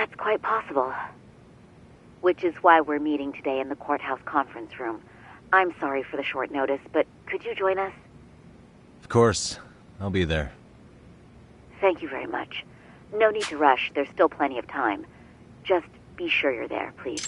That's quite possible. Which is why we're meeting today in the courthouse conference room. I'm sorry for the short notice, but could you join us? Of course. I'll be there. Thank you very much. No need to rush. There's still plenty of time. Just be sure you're there, please.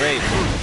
Great.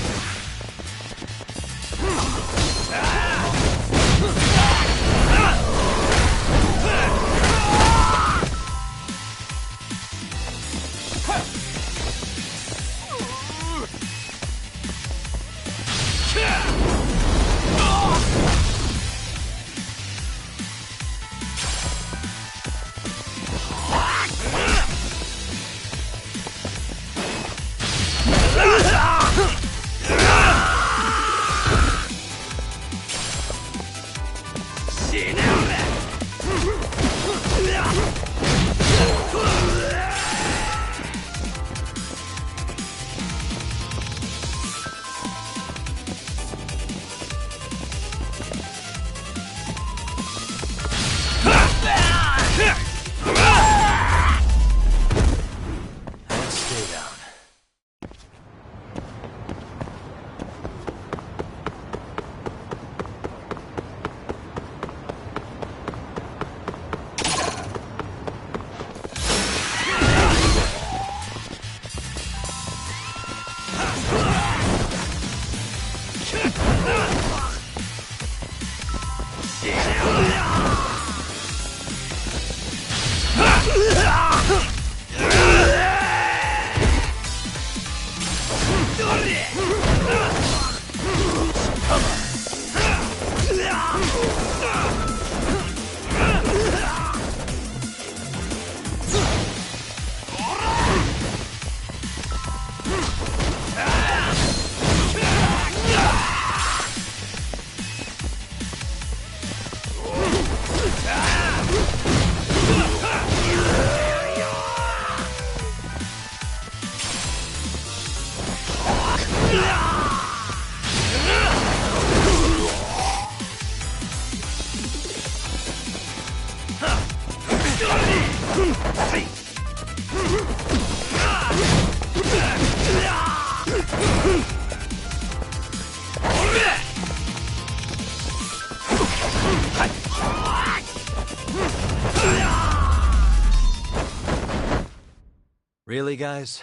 Really, guys?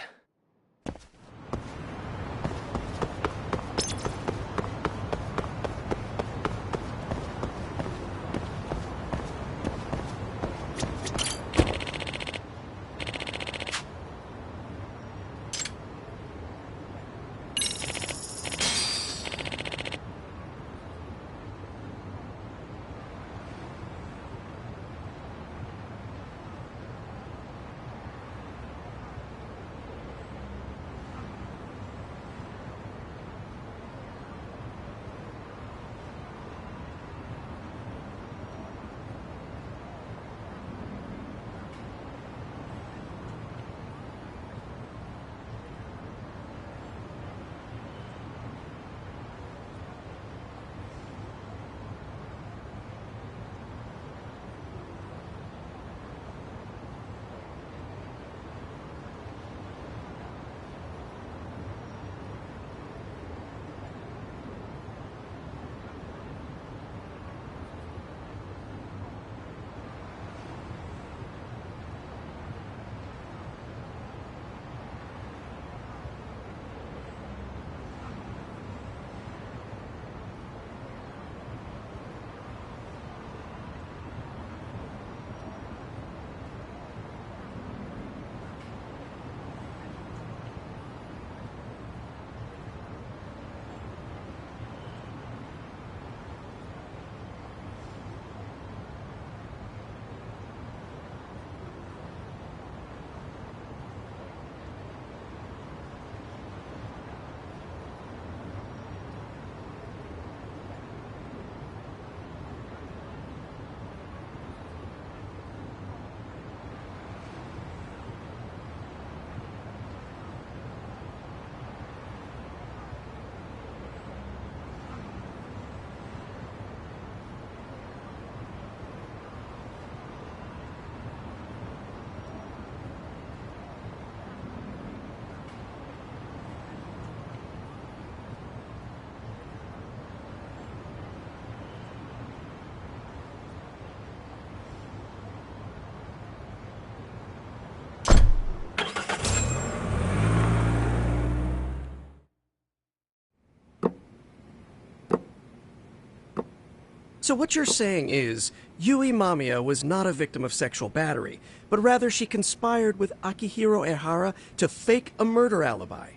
So what you're saying is, Yui Mamiya was not a victim of sexual battery, but rather she conspired with Akihiro Ehara to fake a murder alibi.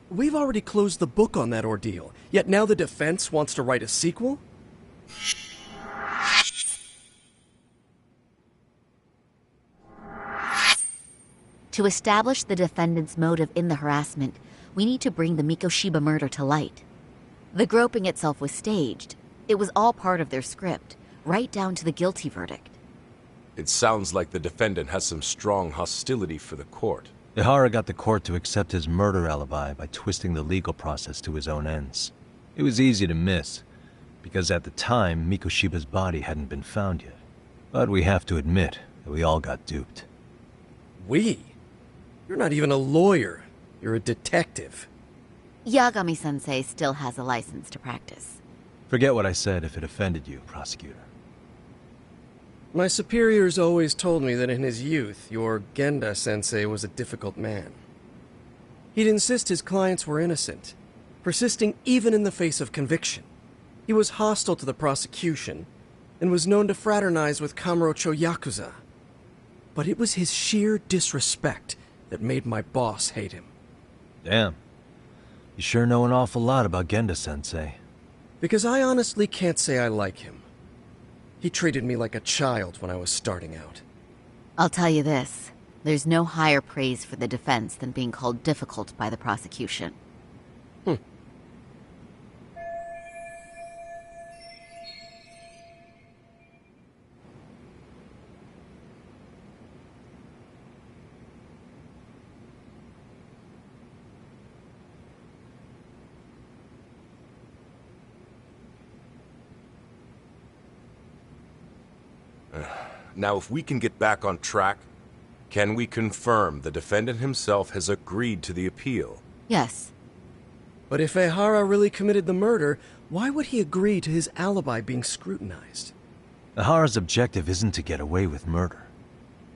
We've already closed the book on that ordeal, yet now the defense wants to write a sequel? To establish the defendant's motive in the harassment, we need to bring the Mikoshiba murder to light. The groping itself was staged. It was all part of their script, right down to the guilty verdict. It sounds like the defendant has some strong hostility for the court. Ihara got the court to accept his murder alibi by twisting the legal process to his own ends. It was easy to miss, because at the time, Mikoshiba's body hadn't been found yet. But we have to admit that we all got duped. We? You're not even a lawyer. You're a detective. Yagami-sensei still has a license to practice. Forget what I said if it offended you, prosecutor. My superiors always told me that in his youth, your Genda-sensei was a difficult man. He'd insist his clients were innocent, persisting even in the face of conviction. He was hostile to the prosecution, and was known to fraternize with Kamurocho Yakuza. But it was his sheer disrespect that made my boss hate him. Damn. You sure know an awful lot about Genda-sensei. Because I honestly can't say I like him. He treated me like a child when I was starting out. I'll tell you this. There's no higher praise for the defense than being called difficult by the prosecution. Now, if we can get back on track, can we confirm the defendant himself has agreed to the appeal? Yes. But if Ehara really committed the murder, why would he agree to his alibi being scrutinized? Ihara's objective isn't to get away with murder.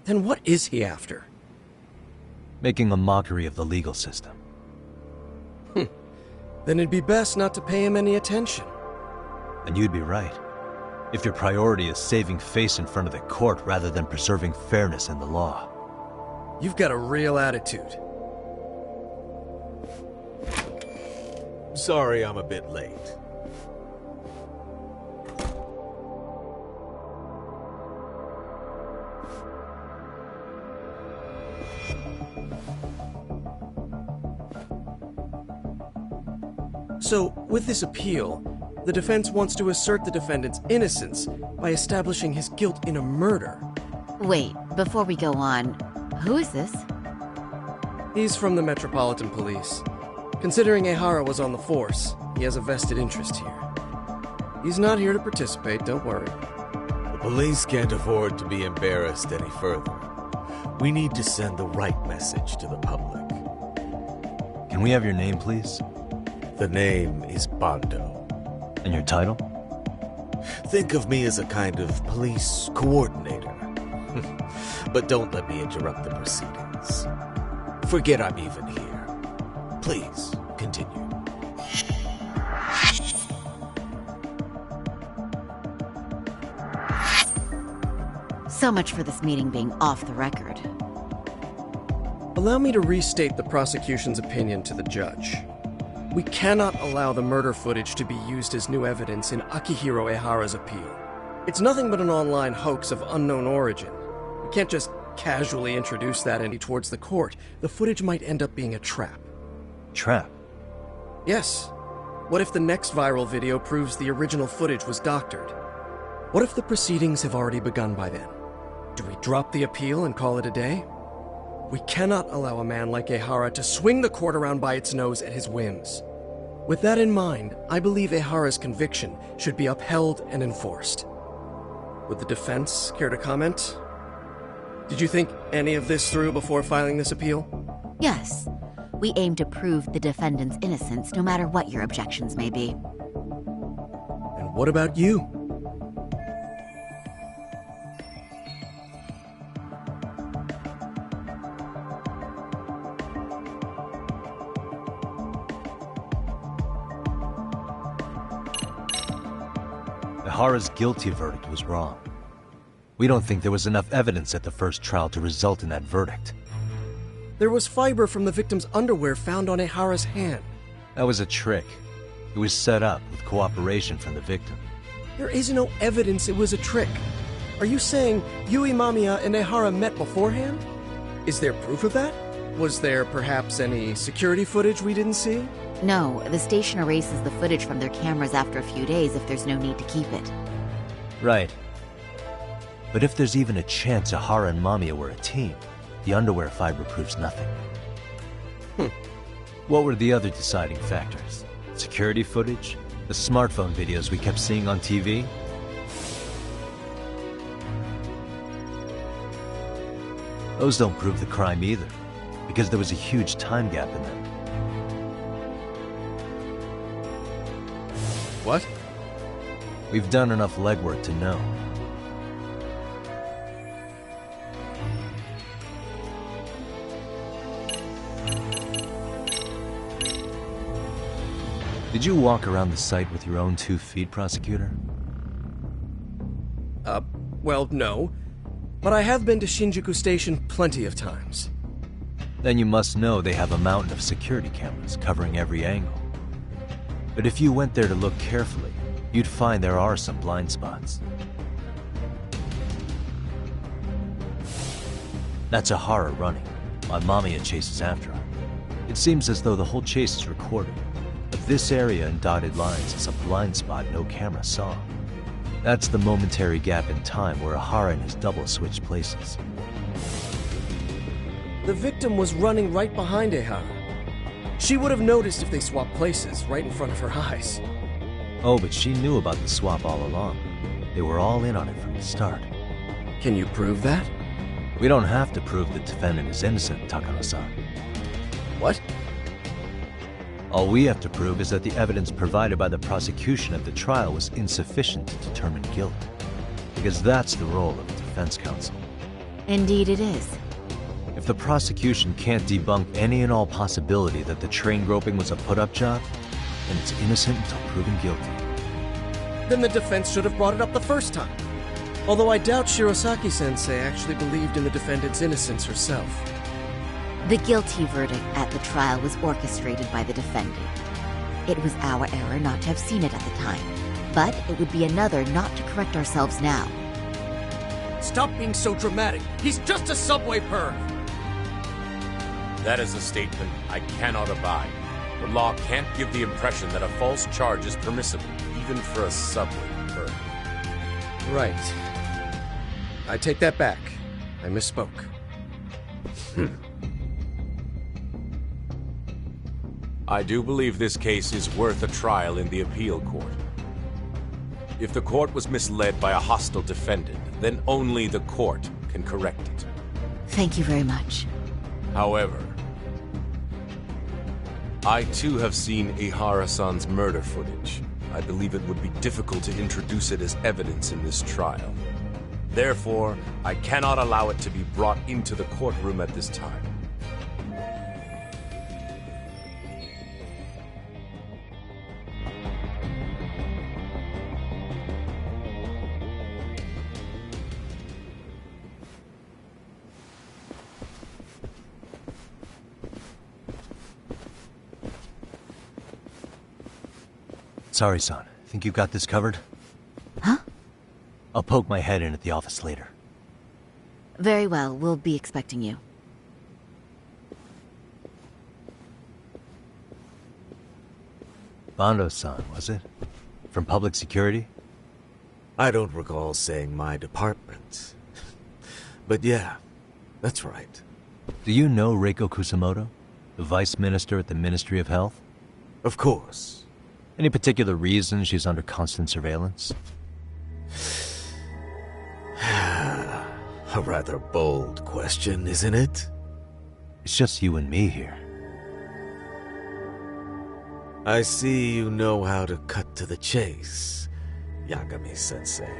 Then what is he after? Making a mockery of the legal system. Then it'd be best not to pay him any attention. And you'd be right. If your priority is saving face in front of the court rather than preserving fairness in the law. You've got a real attitude. Sorry I'm a bit late. So, with this appeal, the defense wants to assert the defendant's innocence by establishing his guilt in a murder. Wait, before we go on, who is this? He's from the Metropolitan Police. Considering Ehara was on the force, he has a vested interest here. He's not here to participate, don't worry. The police can't afford to be embarrassed any further. We need to send the right message to the public. Can we have your name, please? The name is Bando. And your title? Think of me as a kind of police coordinator. But don't let me interrupt the proceedings. Forget I'm even here. Please, continue. So much for this meeting being off the record. Allow me to restate the prosecution's opinion to the judge. We cannot allow the murder footage to be used as new evidence in Akihiro Ehara's appeal. It's nothing but an online hoax of unknown origin. We can't just casually introduce that towards the court. The footage might end up being a trap. Trap? Yes. What if the next viral video proves the original footage was doctored? What if the proceedings have already begun by then? Do we drop the appeal and call it a day? We cannot allow a man like Ehara to swing the court around by its nose at his whims. With that in mind, I believe Ehara's conviction should be upheld and enforced. Would the defense care to comment? Did you think any of this through before filing this appeal? Yes. We aim to prove the defendant's innocence no matter what your objections may be. And what about you? Hara's guilty verdict was wrong. We don't think there was enough evidence at the first trial to result in that verdict. There was fiber from the victim's underwear found on Ehara's hand. That was a trick. It was set up with cooperation from the victim. There is no evidence it was a trick. Are you saying Yui Mamiya and Ehara met beforehand? Is there proof of that? Was there perhaps any security footage we didn't see? No, the station erases the footage from their cameras after a few days if there's no need to keep it. Right. But if there's even a chance Ehara and Mamiya were a team, the underwear fiber proves nothing. What were the other deciding factors? Security footage? The smartphone videos we kept seeing on TV? Those don't prove the crime either, because there was a huge time gap in them. What? We've done enough legwork to know. Did you walk around the site with your own 2 feet, Prosecutor? Well, no. But I have been to Shinjuku Station plenty of times. Then you must know they have a mountain of security cameras covering every angle. But if you went there to look carefully, you'd find there are some blind spots. That's Ehara running, while Mamiya chases after her. It seems as though the whole chase is recorded, but this area in dotted lines is a blind spot no camera saw. That's the momentary gap in time where Ehara and his double switched places. The victim was running right behind Ehara. She would have noticed if they swapped places right in front of her eyes. Oh, but she knew about the swap all along. They were all in on it from the start. Can you prove that? We don't have to prove the defendant is innocent, Takano-san. What? All we have to prove is that the evidence provided by the prosecution at the trial was insufficient to determine guilt. Because that's the role of the defense counsel. Indeed it is. If the prosecution can't debunk any and all possibility that the train groping was a put-up job, then it's innocent until proven guilty. Then the defense should have brought it up the first time. Although I doubt Shirosaki-sensei actually believed in the defendant's innocence herself. The guilty verdict at the trial was orchestrated by the defendant. It was our error not to have seen it at the time, but it would be another not to correct ourselves now. Stop being so dramatic. He's just a subway perv. That is a statement I cannot abide. The law can't give the impression that a false charge is permissible, even for a subway perv. Right. I take that back. I misspoke. I do believe this case is worth a trial in the appeal court. If the court was misled by a hostile defendant, then only the court can correct it. Thank you very much. However, I too have seen Ehara-san's murder footage. I believe it would be difficult to introduce it as evidence in this trial. Therefore, I cannot allow it to be brought into the courtroom at this time. Sorry, son. Think you got this covered? Huh? I'll poke my head in at the office later. Very well, we'll be expecting you. Bando-san, was it? From public security? I don't recall saying my department. But yeah, that's right. Do you know Reiko Kusamoto? The vice minister at the Ministry of Health? Of course. Any particular reason she's under constant surveillance? A rather bold question, isn't it? It's just you and me here. I see you know how to cut to the chase, Yagami-sensei.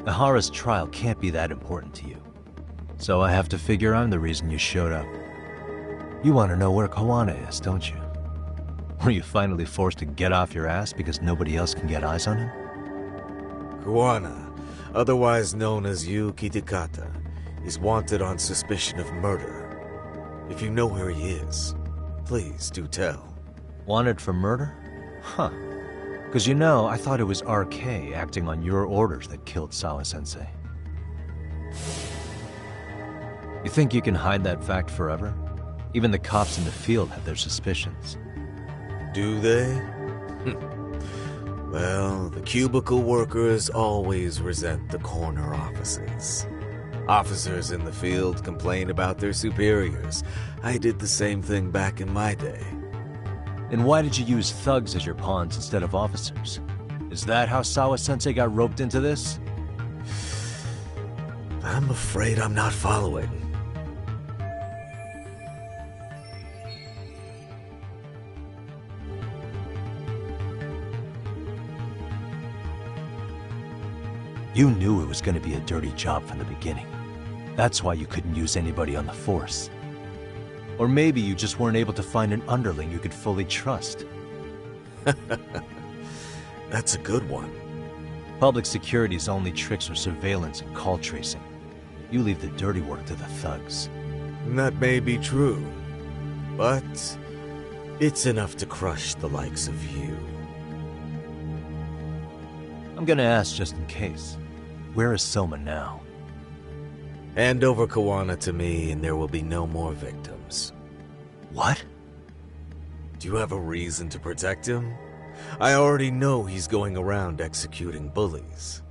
Ehara's trial can't be that important to you. So I have to figure I'm the reason you showed up. You want to know where Koana is, don't you? Were you finally forced to get off your ass because nobody else can get eyes on him? Kuana, otherwise known as Yu Kitakata, is wanted on suspicion of murder. If you know where he is, please do tell. Wanted for murder? Huh. Because you know, I thought it was RK acting on your orders that killed Sawa-sensei. You think you can hide that fact forever? Even the cops in the field have their suspicions. Do they? Well, the cubicle workers always resent the corner offices. Officers in the field complain about their superiors. I did the same thing back in my day. Then why did you use thugs as your pawns instead of officers? Is that how Sawa-sensei got roped into this? I'm afraid I'm not following. You knew it was going to be a dirty job from the beginning. That's why you couldn't use anybody on the force. Or maybe you just weren't able to find an underling you could fully trust. That's a good one. Public security's only tricks are surveillance and call tracing. You leave the dirty work to the thugs. That may be true, but it's enough to crush the likes of you. I'm gonna ask just in case. Where is Soma now? Hand over Koana to me and there will be no more victims. What? Do you have a reason to protect him? I already know he's going around executing bullies.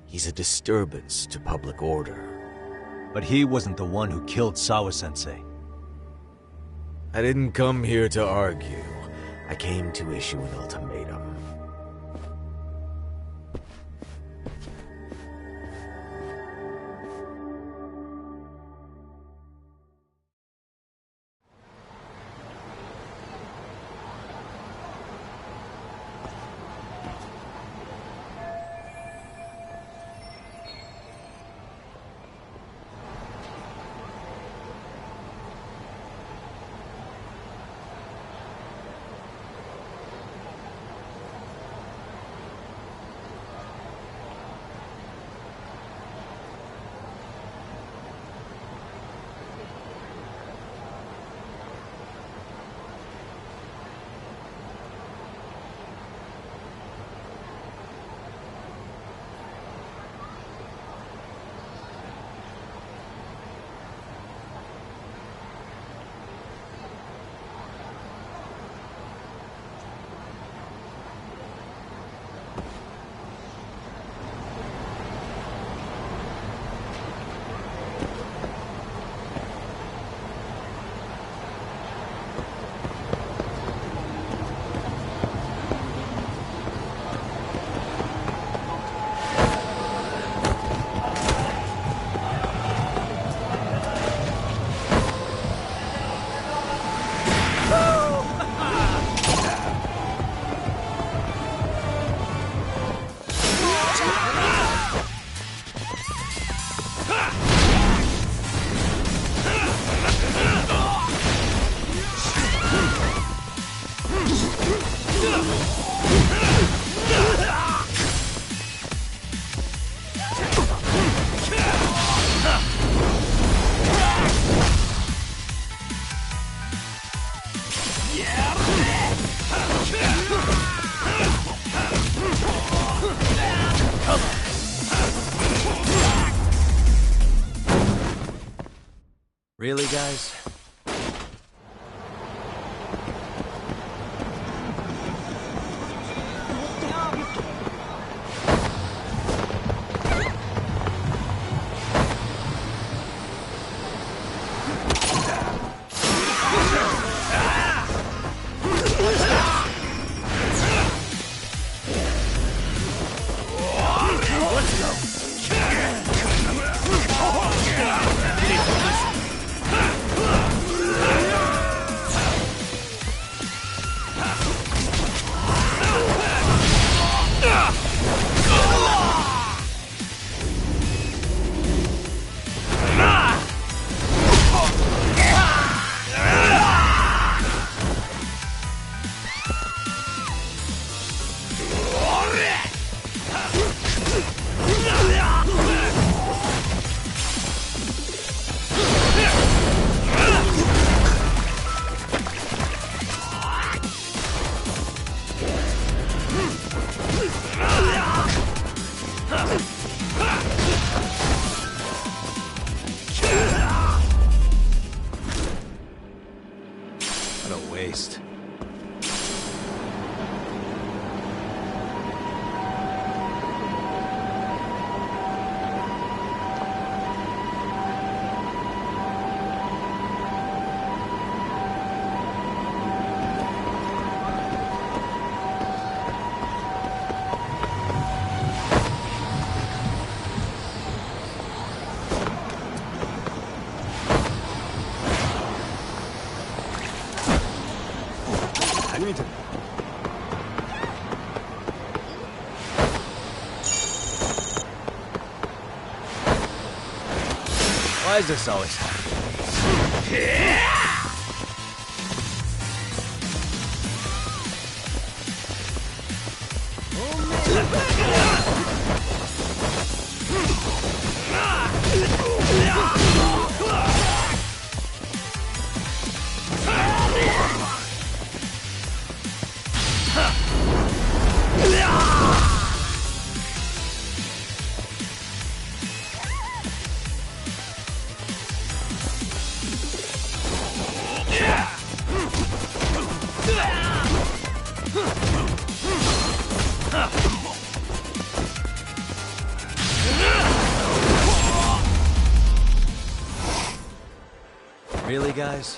He's a disturbance to public order. But he wasn't the one who killed Sawa-sensei. I didn't come here to argue. I came to issue an ultimatum. Really, guys? Let's go. Why does this always happen? Really, guys?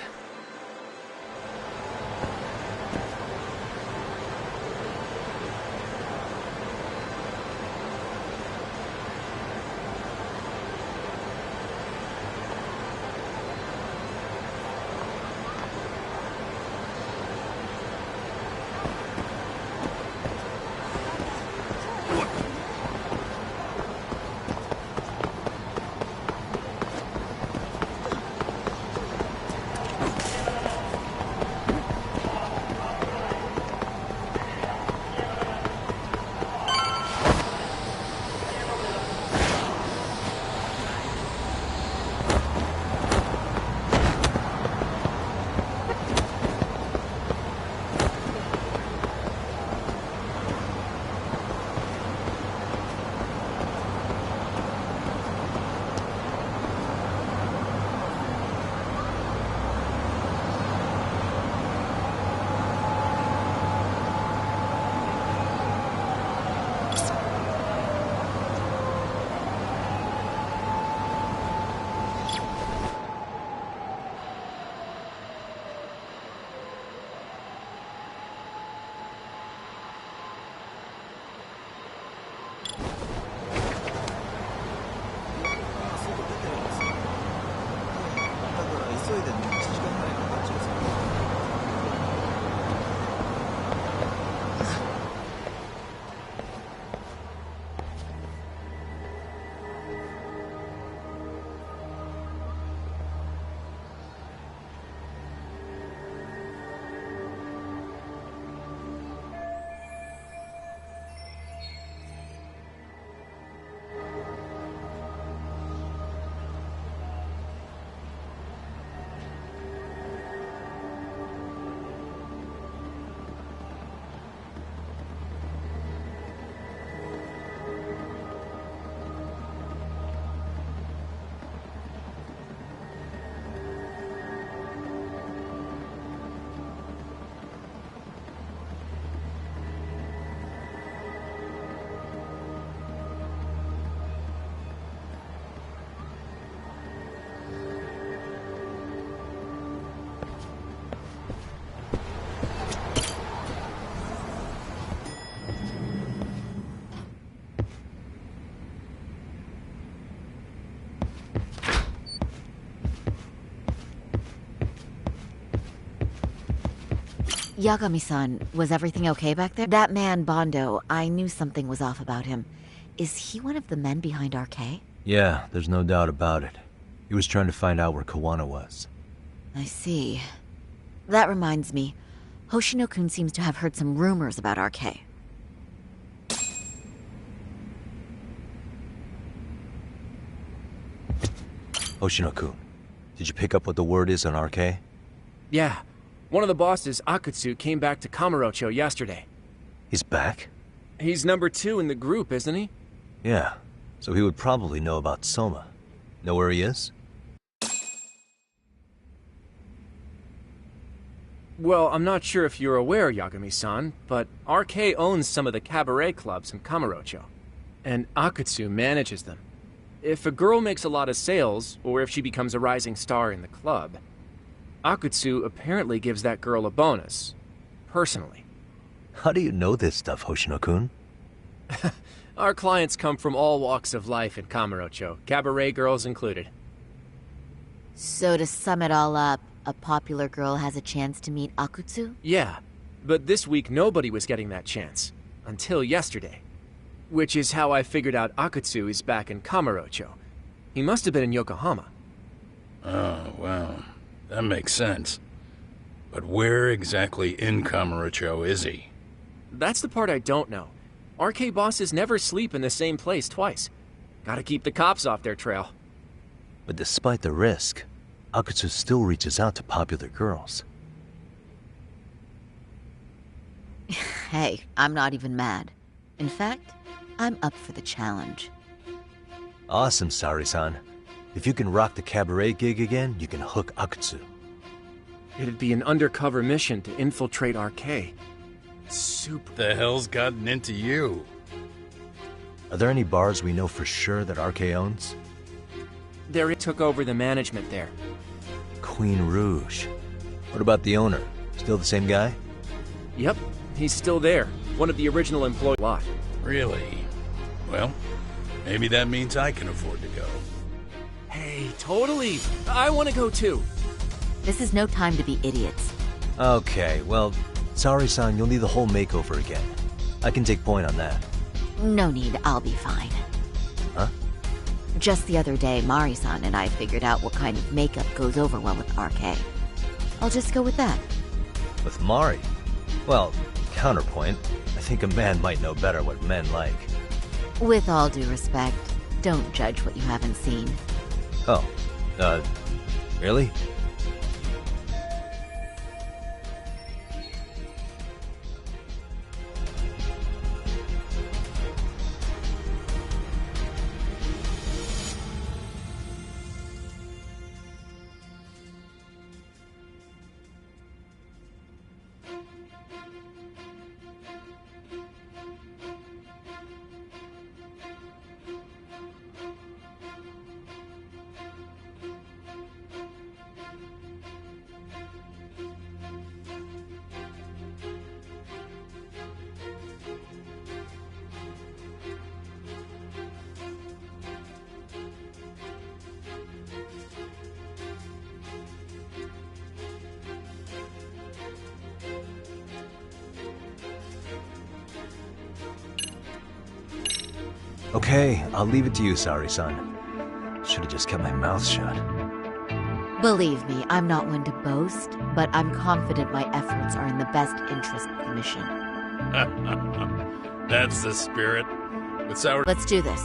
Yagami-san, was everything okay back there? That man, Bondo, I knew something was off about him. Is he one of the men behind RK? Yeah, there's no doubt about it. He was trying to find out where Kawana was. I see. That reminds me. Hoshino-kun seems to have heard some rumors about RK. Hoshino-kun, did you pick up what the word is on RK? Yeah. One of the bosses, Akutsu, came back to Kamurocho yesterday. He's back? He's number 2 in the group, isn't he? Yeah, so he would probably know about Soma. Know where he is? Well, I'm not sure if you're aware, Yagami-san, but RK owns some of the cabaret clubs in Kamurocho, and Akutsu manages them. If a girl makes a lot of sales, or if she becomes a rising star in the club, Akutsu apparently gives that girl a bonus, personally. How do you know this stuff, Hoshino-kun? Our clients come from all walks of life in Kamurocho, cabaret girls included. So to sum it all up, a popular girl has a chance to meet Akutsu? Yeah, but this week nobody was getting that chance. Until yesterday. Which is how I figured out Akutsu is back in Kamurocho. He must have been in Yokohama. Oh, well, that makes sense. But where exactly in Kamurocho is he? That's the part I don't know. RK bosses never sleep in the same place twice. Gotta keep the cops off their trail. But despite the risk, Akutsu still reaches out to popular girls. Hey, I'm not even mad. In fact, I'm up for the challenge. Awesome, Sari-san. If you can rock the cabaret gig again, you can hook Akutsu. It'd be an undercover mission to infiltrate RK. Super. The hell's gotten into you? Are there any bars we know for sure that RK owns? They took over the management there. Queen Rouge. What about the owner? Still the same guy? Yep, he's still there. One of the original employees. Lot. Really? Well, maybe that means I can afford to go. Hey, totally. I want to go too. This is no time to be idiots. Okay, well, Sari-san, you'll need the whole makeover again. I can take point on that. No need, I'll be fine. Huh? Just the other day, Mari-san and I figured out what kind of makeup goes over well with RK. I'll just go with that. With Mari? Well, counterpoint, I think a man might know better what men like. With all due respect, don't judge what you haven't seen. Oh, really? Okay, I'll leave it to you, Sari-san. Should've just kept my mouth shut. Believe me, I'm not one to boast, but I'm confident my efforts are in the best interest of the mission. That's the spirit. With sour... Let's do this.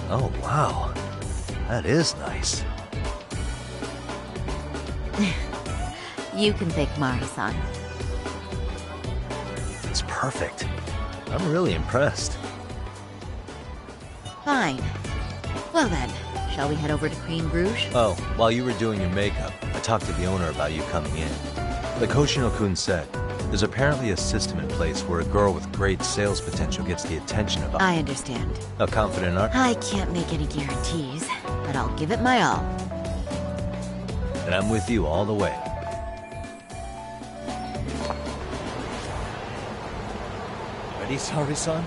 Oh, wow. That is nice. You can thank Mari-san. It's perfect. I'm really impressed. Fine. Well then, shall we head over to Queen Rouge? Oh, while you were doing your makeup, I talked to the owner about you coming in. Like Hoshino-kun said, there's apparently a system in place where a girl with great sales potential gets the attention of I understand. a confident art. I can't make any guarantees, but I'll give it my all. And I'm with you all the way. Ready, Sari-san?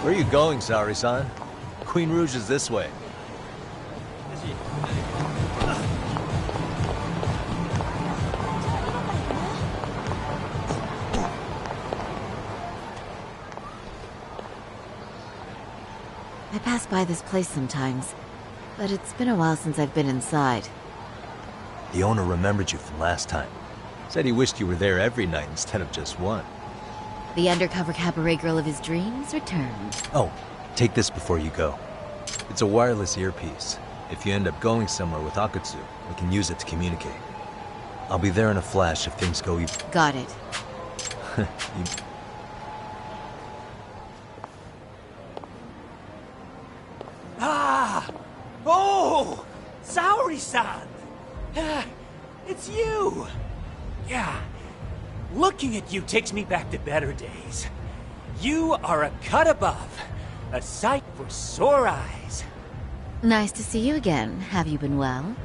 Where are you going, Sari-san? Queen Rouge is this way. I pass by this place sometimes, but it's been a while since I've been inside. The owner remembered you from last time. Said he wished you were there every night instead of just one. The undercover cabaret girl of his dreams returned. Oh, take this before you go. It's a wireless earpiece. If you end up going somewhere with Akutsu, we can use it to communicate. I'll be there in a flash if things go Got it. you... Ah! Oh! Saori-san! It's you! Yeah. Looking at you takes me back to better days. You are a cut above. A sight for sore eyes. Nice to see you again. Have you been well?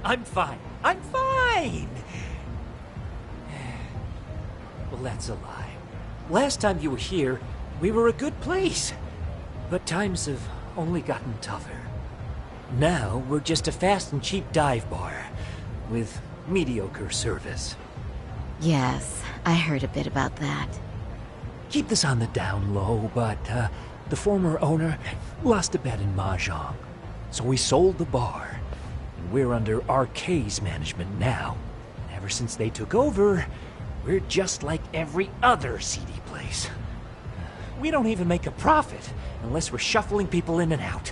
I'm fine. I'm fine! Well, that's a lie. Last time you were here, we were a good place. But times have only gotten tougher. Now, we're just a fast and cheap dive bar with mediocre service. Yes, I heard a bit about that. Keep this on the down low, but the former owner lost a bet in Mahjong. So we sold the bar. And we're under RK's management now. And ever since they took over, we're just like every other seedy place. We don't even make a profit unless we're shuffling people in and out.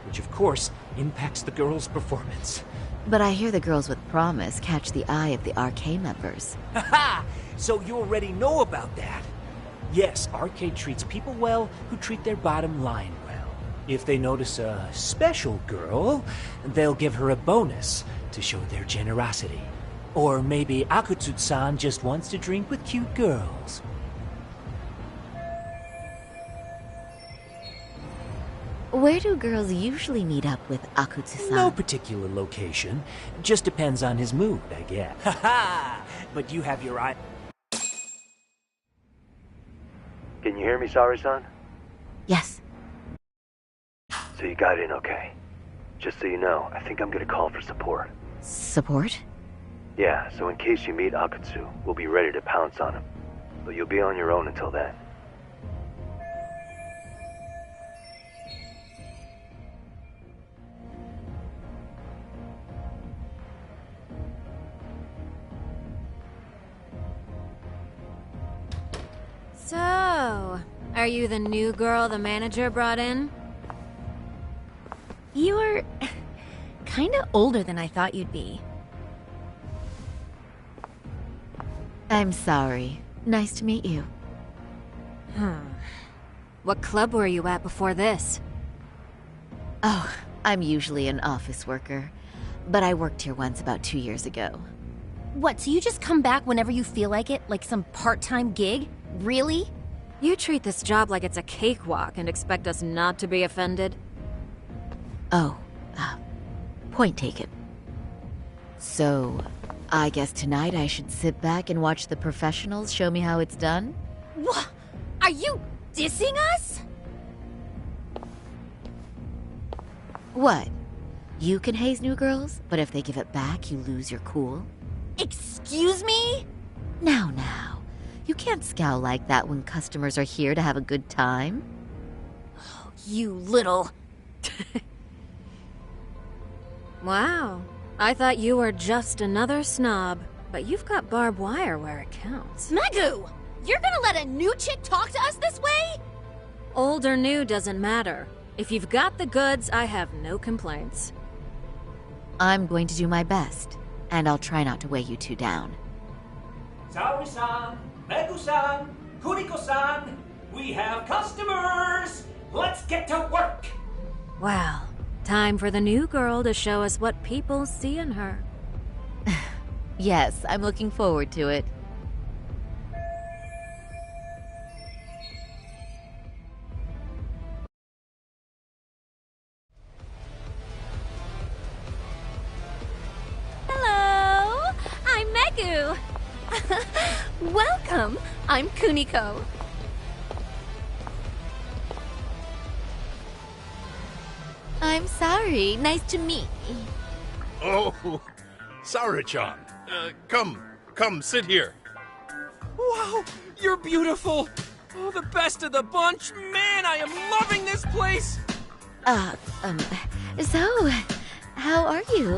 Which of course impacts the girls' performance. But I hear the girls with promise catch the eye of the RK members. Haha! So you already know about that. Yes, Arcade treats people well who treat their bottom line well. If they notice a special girl, they'll give her a bonus to show their generosity. Or maybe Akutsu-san just wants to drink with cute girls. Where do girls usually meet up with Akutsu-san? No particular location. Just depends on his mood, I guess. Haha! But you have your eye... Can you hear me, Sari-san? Yes. So you got in okay. Just so you know, I think I'm gonna call for support. Support? Yeah, so in case you meet Akutsu, we'll be ready to pounce on him. But you'll be on your own until then. So, are you the new girl the manager brought in? You're kinda older than I thought you'd be. I'm sorry. Nice to meet you. What club were you at before this? Oh, I'm usually an office worker, but I worked here once about 2 years ago. What, so you just come back whenever you feel like it? Like some part-time gig? Really? You treat this job like it's a cakewalk and expect us not to be offended? Oh, point taken. So, I guess tonight I should sit back and watch the professionals show me how it's done? What? Are you dissing us? What? You can haze new girls, but if they give it back, you lose your cool? Excuse me? Now. You can't scowl like that when customers are here to have a good time. You little... Wow. I thought you were just another snob, but you've got barbed wire where it counts. Megu! You're gonna let a new chick talk to us this way? Old or new doesn't matter. If you've got the goods, I have no complaints. I'm going to do my best, and I'll try not to weigh you two down. Saori-san, Megu-san, Kuriko-san, we have customers! Let's get to work! Well, time for the new girl to show us what people see in her. Yes, I'm looking forward to it. Hello! I'm Megu! Welcome! I'm Kuniko. I'm sorry. Nice to meet you. Oh, Saori-chan. Come, sit here. Wow, you're beautiful. Oh, the best of the bunch. Man, I am loving this place. So, how are you?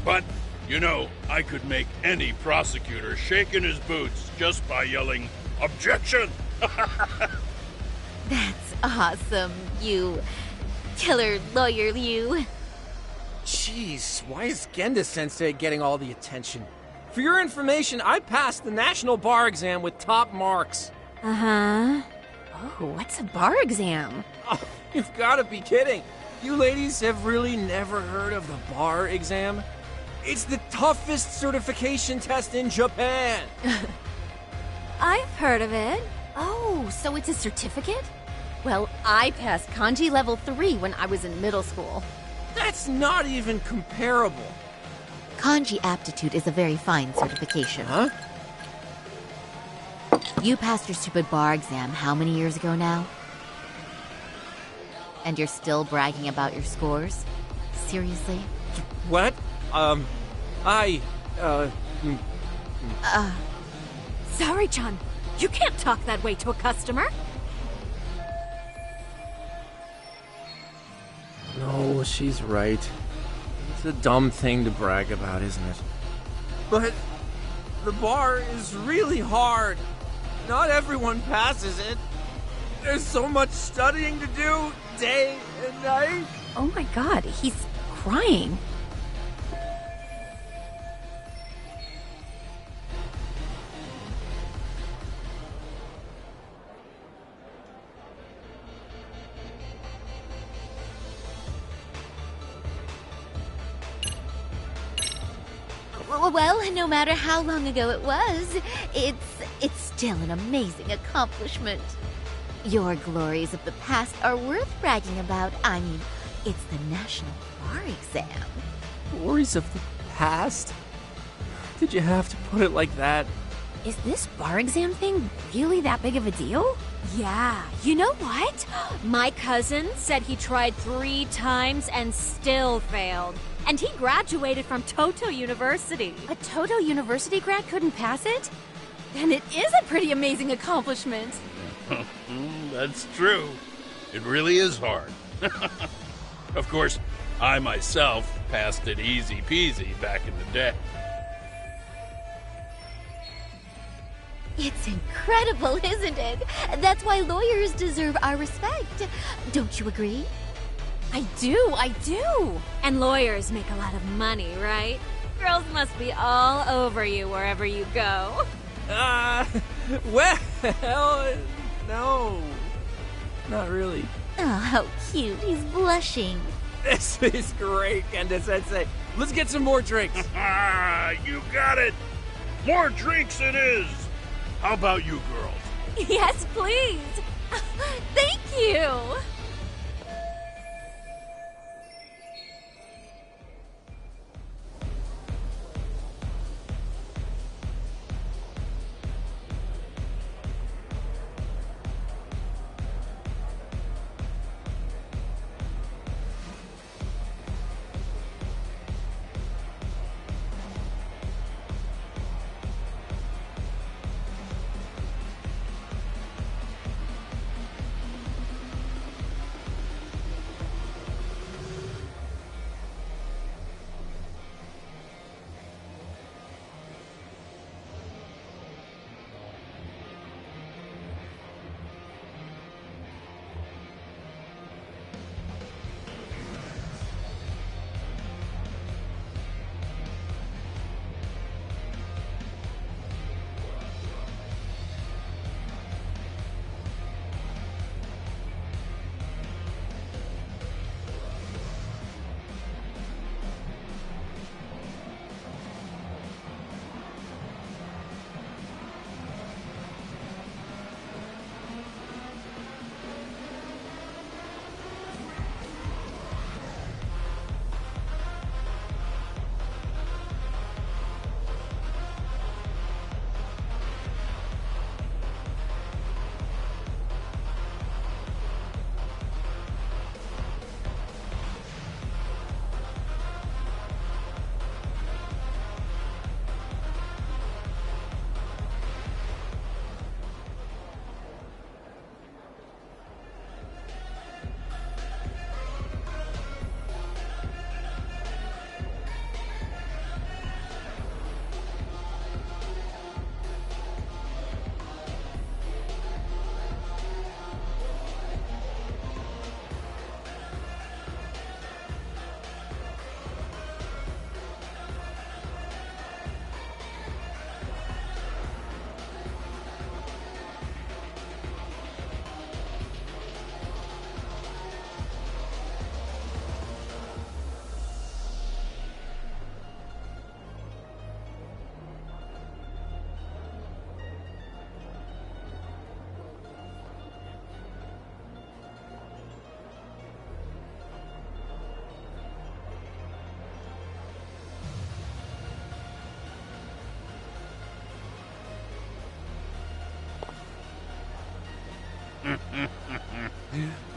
But, you know, I could make any prosecutor shake in his boots just by yelling, "Objection!" That's awesome, you killer lawyer, you. Jeez, why is Genda-sensei getting all the attention? For your information, I passed the national bar exam with top marks. Uh-huh. Oh, what's a bar exam? Oh, you've got to be kidding. You ladies have really never heard of the bar exam? It's the toughest certification test in Japan. I've heard of it. Oh, so it's a certificate? Well, I passed kanji level 3 when I was in middle school. That's not even comparable. Kanji aptitude is a very fine certification. Huh? You passed your stupid bar exam how many years ago now? And you're still bragging about your scores? Seriously? What? Saori-chan, you can't talk that way to a customer. No, she's right. It's a dumb thing to brag about, isn't it? But the bar is really hard. Not everyone passes it. There's so much studying to do, day and night. Oh my god, he's crying. Well, no matter how long ago it was, it's still an amazing accomplishment. Your glories of the past are worth bragging about. I mean, it's the national bar exam. Glories of the past? Did you have to put it like that? Is this bar exam thing really that big of a deal? Yeah, you know what? My cousin said he tried 3 times and still failed. And he graduated from Toto University. A Toto University grad couldn't pass it? Then it is a pretty amazing accomplishment. That's true. It really is hard. Of course, I myself passed it easy peasy back in the day. It's incredible, isn't it? That's why lawyers deserve our respect. Don't you agree? I do. And lawyers make a lot of money, right? Girls must be all over you wherever you go. Well, no. Not really. Oh, how cute. He's blushing. This is great, Kenda-sensei. Let's get some more drinks. You got it. More drinks it is. How about you girls? Yes, please. Thank you.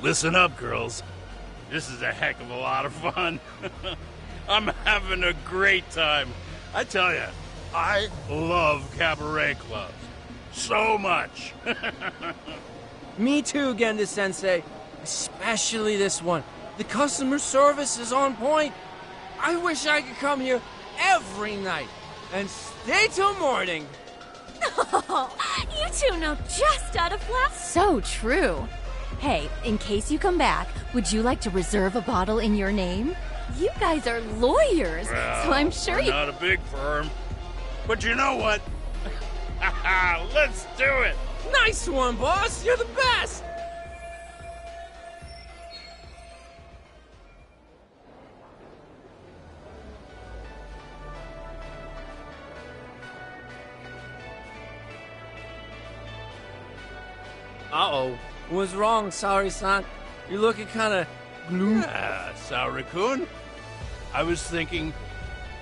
Listen up, girls. This is a heck of a lot of fun. I'm having a great time. I tell you, I love cabaret clubs. So much. Me too, Genda-sensei. Especially this one. The customer service is on point. I wish I could come here every night and stay till morning. Oh, you two know just how to flap. So true. Hey, in case you come back, would you like to reserve a bottle in your name? You guys are lawyers, so I'm sure we're you... not a big firm. But you know what? Let's do it. Nice one, boss. You're the best. Uh-oh. What's wrong, Saori-san? You're looking kind of blue. Saori-kun, I was thinking,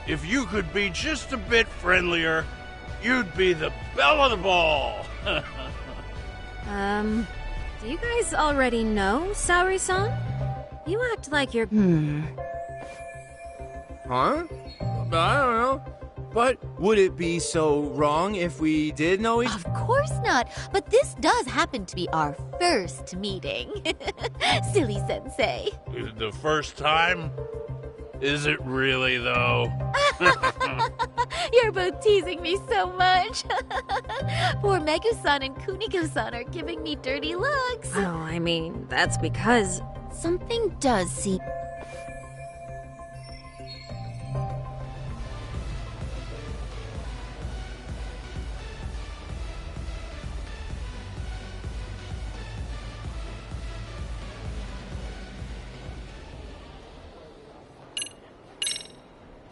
if you could be just a bit friendlier, you'd be the belle of the ball. Do you guys already know Saori-san? You act like you're... Huh? I don't know. But would it be so wrong if we did know each... Of course not, but this does happen to be our first meeting. Silly sensei. The first time? Is it really, though? You're both teasing me so much. Poor Megu-san and Kuniko-san are giving me dirty looks. Oh, I mean, that's because... Something does seem...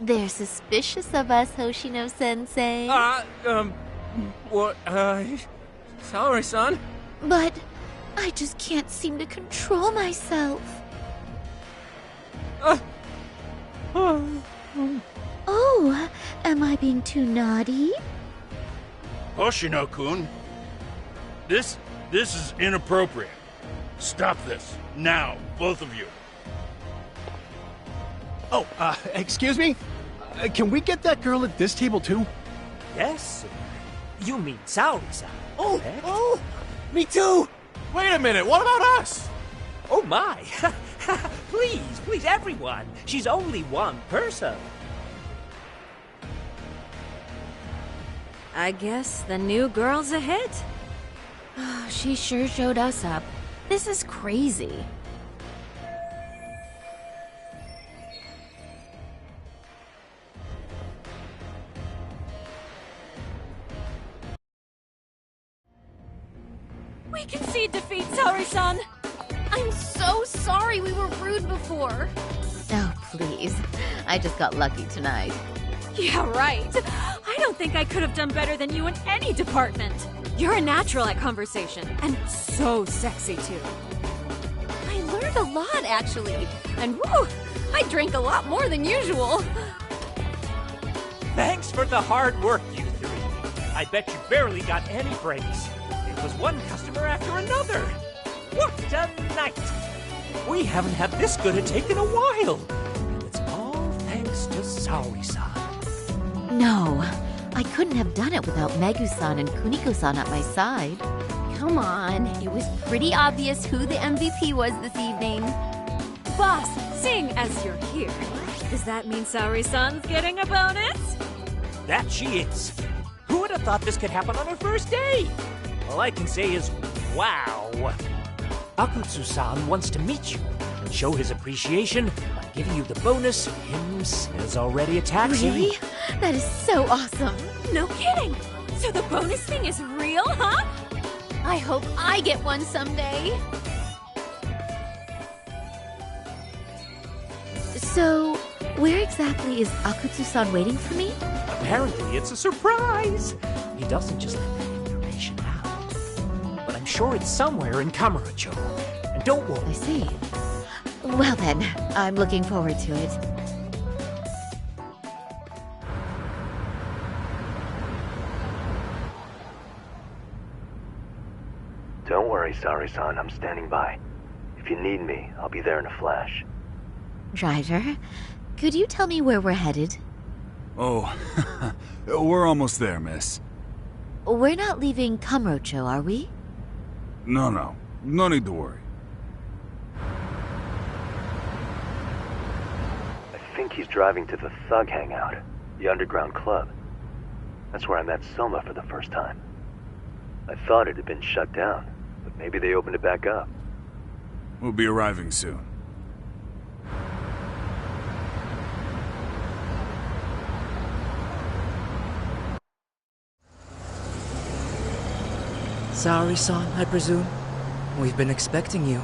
They're suspicious of us, Hoshino-sensei. What, sorry, son. But I just can't seem to control myself. Oh, am I being too naughty? Hoshino-kun, this is inappropriate. Stop this, now, both of you. Oh, excuse me? Can we get that girl at this table too? Yes, sir. You mean Saori-san. Oh, me too! Wait a minute, what about us? Oh my! Please, everyone. She's only one person. I guess the new girl's a hit. She sure showed us up. This is crazy. We concede defeat, Saori-san. I'm so sorry we were rude before. Oh, please. I just got lucky tonight. Yeah, right. I don't think I could have done better than you in any department. You're a natural at conversation, and so sexy, too. I learned a lot, actually. And woo, I drank a lot more than usual. Thanks for the hard work, you three. I bet you barely got any breaks. It was one customer after another. What a night! We haven't had this good a take in a while. And it's all thanks to Saori-san. No, I couldn't have done it without Megu-san and Kuniko-san at my side. Come on, it was pretty obvious who the MVP was this evening. Boss, seeing as you're here, does that mean Saori-san's getting a bonus? That she is. Who would have thought this could happen on her first day? All I can say is, wow. Akutsu-san wants to meet you and show his appreciation by giving you the bonus him says already a taxi. Really? That is so awesome. No kidding. So the bonus thing is real, huh? I hope I get one someday. So, where exactly is Akutsu-san waiting for me? Apparently it's a surprise. He doesn't just let that information out. But I'm sure it's somewhere in Kamurocho. And don't worry. I see. Well then, I'm looking forward to it. Don't worry, Saori-san. I'm standing by. If you need me, I'll be there in a flash. Driver, could you tell me where we're headed? Oh, we're almost there, miss. We're not leaving Kamurocho, are we? No. No need to worry. I think he's driving to the Thug Hangout, the underground club. That's where I met Soma for the first time. I thought it had been shut down, but maybe they opened it back up. We'll be arriving soon. Saori-san, I presume? We've been expecting you.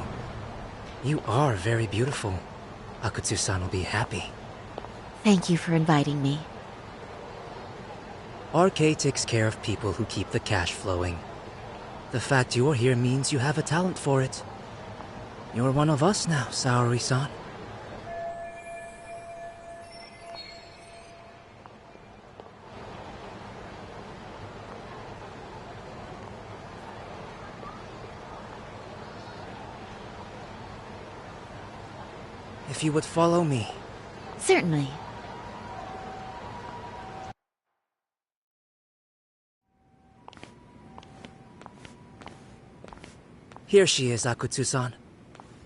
You are very beautiful. Akutsu-san will be happy. Thank you for inviting me. RK takes care of people who keep the cash flowing. The fact you're here means you have a talent for it. You're one of us now, Saori-san. If you would follow me. Certainly. Here she is, Akutsu-san.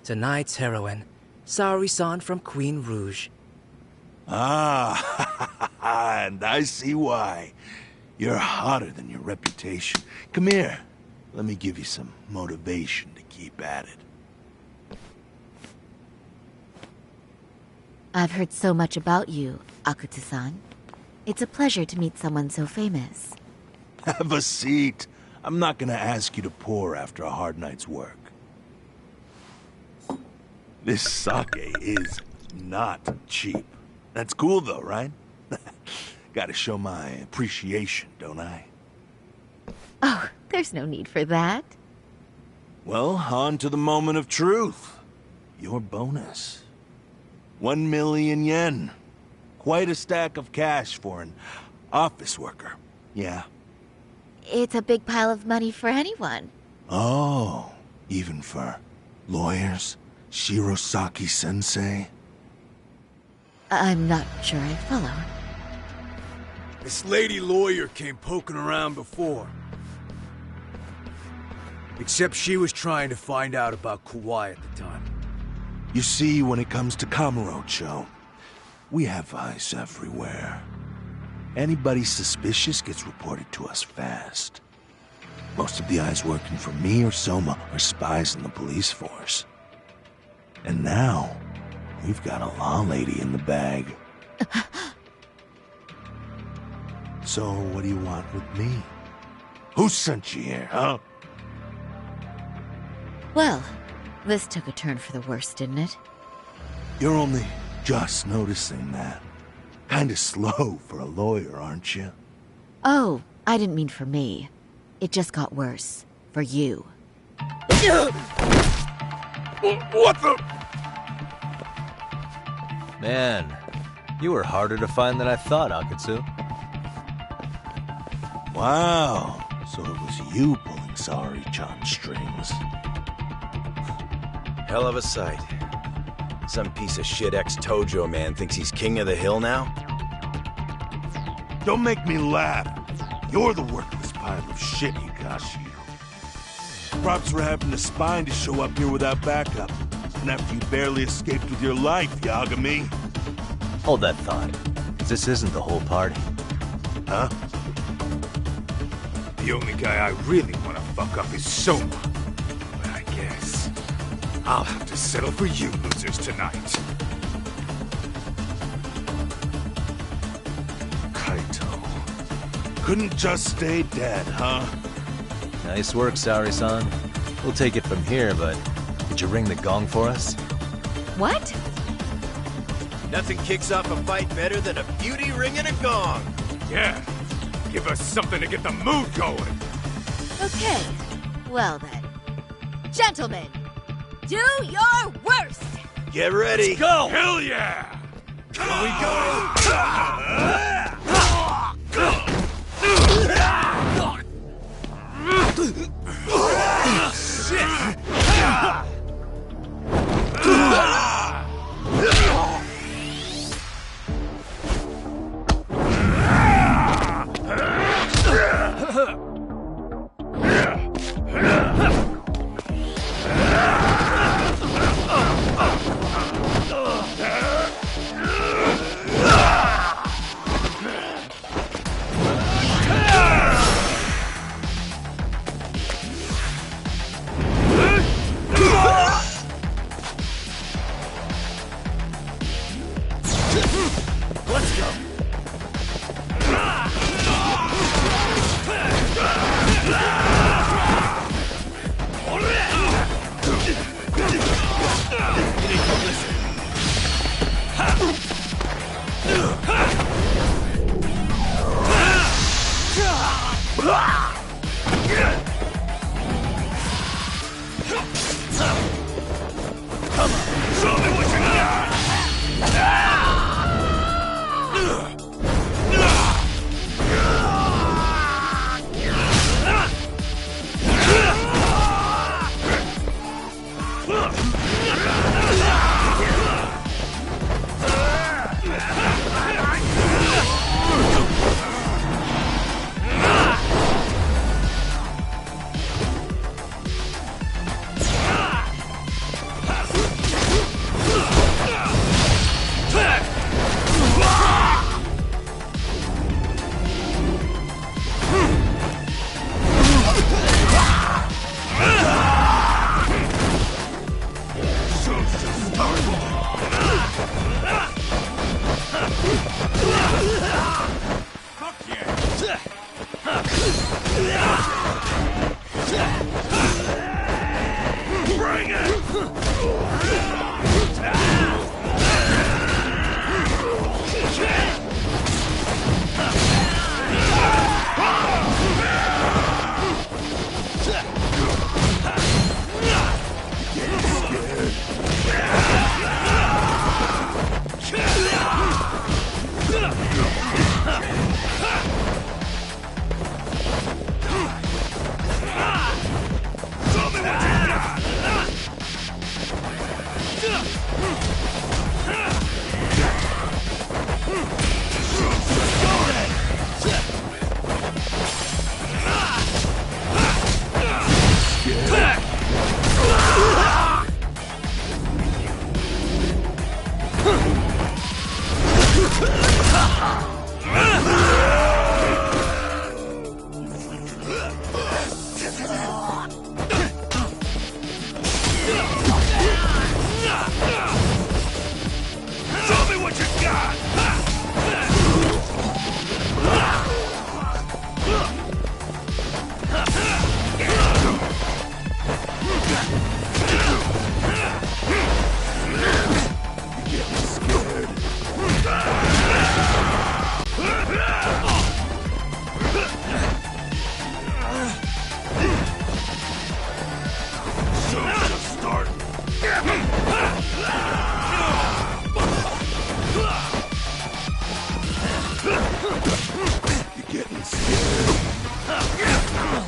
Tonight's heroine, Saori-san from Queen Rouge. Ah, and I see why. You're hotter than your reputation. Come here. Let me give you some motivation to keep at it. I've heard so much about you, Akutsu-san. It's a pleasure to meet someone so famous. Have a seat. I'm not gonna ask you to pour after a hard night's work. This sake is not cheap. That's cool though, right? Gotta show my appreciation, don't I? Oh, there's no need for that. Well, on to the moment of truth. Your bonus. 1 million yen. Quite a stack of cash for an office worker. Yeah. It's a big pile of money for anyone. Oh, even for lawyers? Shirosaki-sensei? I'm not sure I follow. This lady lawyer came poking around before. Except she was trying to find out about Kauai at the time. You see, when it comes to Kamurocho, we have eyes everywhere. Anybody suspicious gets reported to us fast. Most of the eyes working for me or Soma are spies in the police force. And now, we've got a law lady in the bag. So, what do you want with me? Who sent you here, huh? Well, this took a turn for the worse, didn't it? You're only just noticing that. Kinda slow for a lawyer, aren't you? Oh, I didn't mean for me. It just got worse. For you. What the? Man, you were harder to find than I thought, Akatsu. Wow, so it was you pulling Saori-chan's strings. Hell of a sight. Some piece of shit ex-Tojo man thinks he's king of the hill now? Don't make me laugh. You're the worthless pile of shit, Hikashi. Props for having the spine to show up here without backup. And after you barely escaped with your life, Yagami. Hold that thought. This isn't the whole party. Huh? The only guy I really want to fuck up is Soma. But I guess I'll have to settle for you losers tonight. Kaito. Couldn't just stay dead, huh? Nice work, Saori-san. We'll take it from here, but did you ring the gong for us? What? Nothing kicks off a fight better than a beauty ringing a gong. Yeah. Give us something to get the mood going. Okay. Well then. Gentlemen, do your worst! Get ready. Let's go! Hell yeah! Here we go! Let's go! Come on, show me what you got! Show me what you got!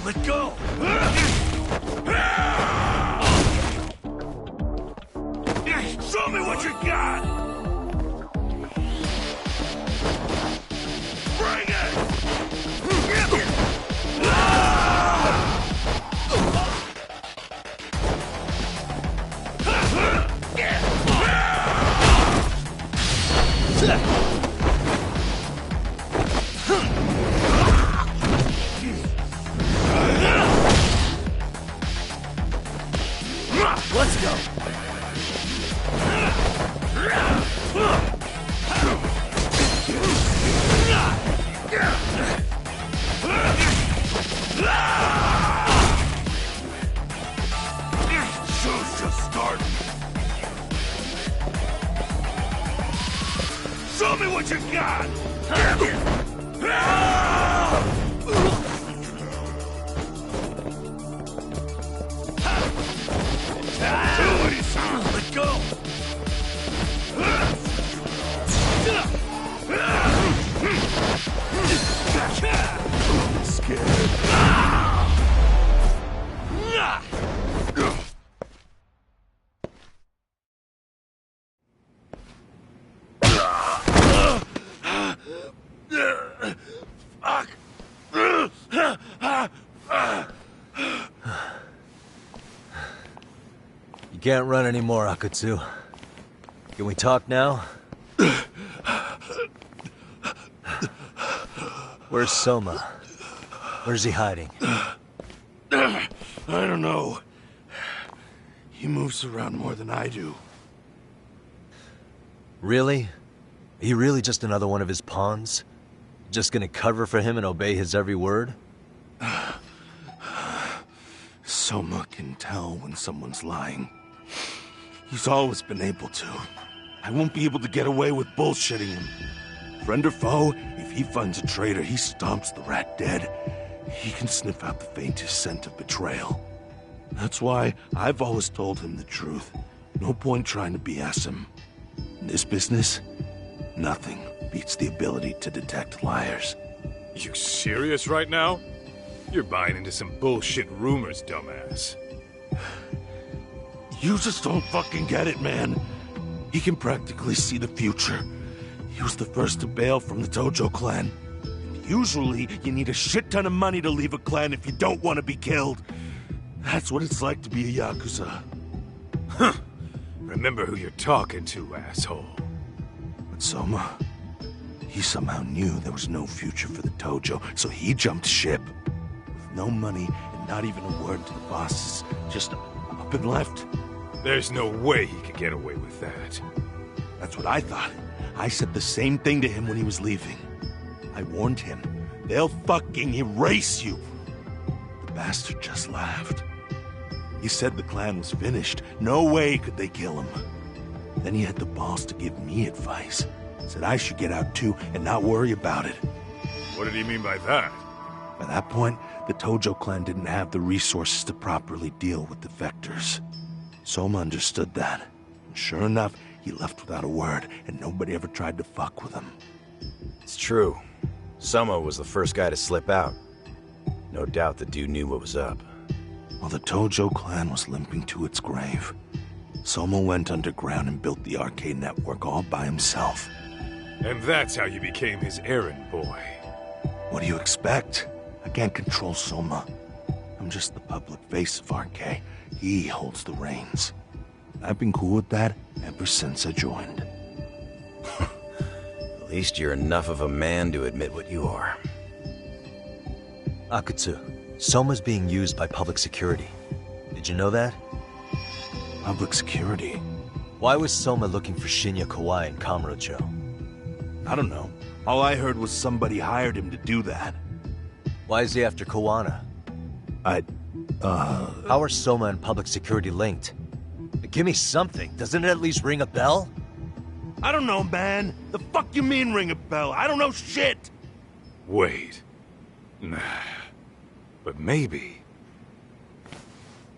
Let go! Show me what you got! Bring it! Let's go! Show's just starting. Show me what you got! Let go! Fuck! You can't run anymore, Akutsu. Can we talk now? Where's Soma? Where's he hiding? I don't know. He moves around more than I do. Really? Are you really just another one of his pawns? Just gonna cover for him and obey his every word? Soma can tell when someone's lying. He's always been able to. I won't be able to get away with bullshitting him. Friend or foe, if he finds a traitor, he stomps the rat dead. He can sniff out the faintest scent of betrayal. That's why I've always told him the truth. No point trying to BS him. In this business, nothing beats the ability to detect liars. You serious right now? You're buying into some bullshit rumors, dumbass. You just don't fucking get it, man. He can practically see the future. He was the first to bail from the Tojo clan. And usually, you need a shit ton of money to leave a clan if you don't want to be killed. That's what it's like to be a Yakuza. Huh. Remember who you're talking to, asshole. But Soma, he somehow knew there was no future for the Tojo, so he jumped ship. With no money and not even a word to the bosses, just up and left. There's no way he could get away with that. That's what I thought. I said the same thing to him when he was leaving. I warned him, they'll fucking erase you. The bastard just laughed. He said the clan was finished. No way could they kill him. Then he had the balls to give me advice. Said I should get out too and not worry about it. What did he mean by that? By that point, the Tojo clan didn't have the resources to properly deal with defectors. Soma understood that. And sure enough, he left without a word, and nobody ever tried to fuck with him. It's true. Soma was the first guy to slip out. No doubt the dude knew what was up. While the Tojo clan was limping to its grave, Soma went underground and built the arcade network all by himself. And that's how you became his errand boy. What do you expect? I can't control Soma. I'm just the public face of RK. He holds the reins. I've been cool with that ever since I joined. At At least you're enough of a man to admit what you are. Akutsu, Soma's being used by public security. Did you know that? Public security? Why was Soma looking for Shinya Kawai and Kamurocho? I don't know. All I heard was somebody hired him to do that. Why is he after Kawana? How are Soma and public security linked? Give me something. Doesn't it at least ring a bell? I don't know, man. The fuck you mean ring a bell? I don't know shit! Wait. Nah. But maybe...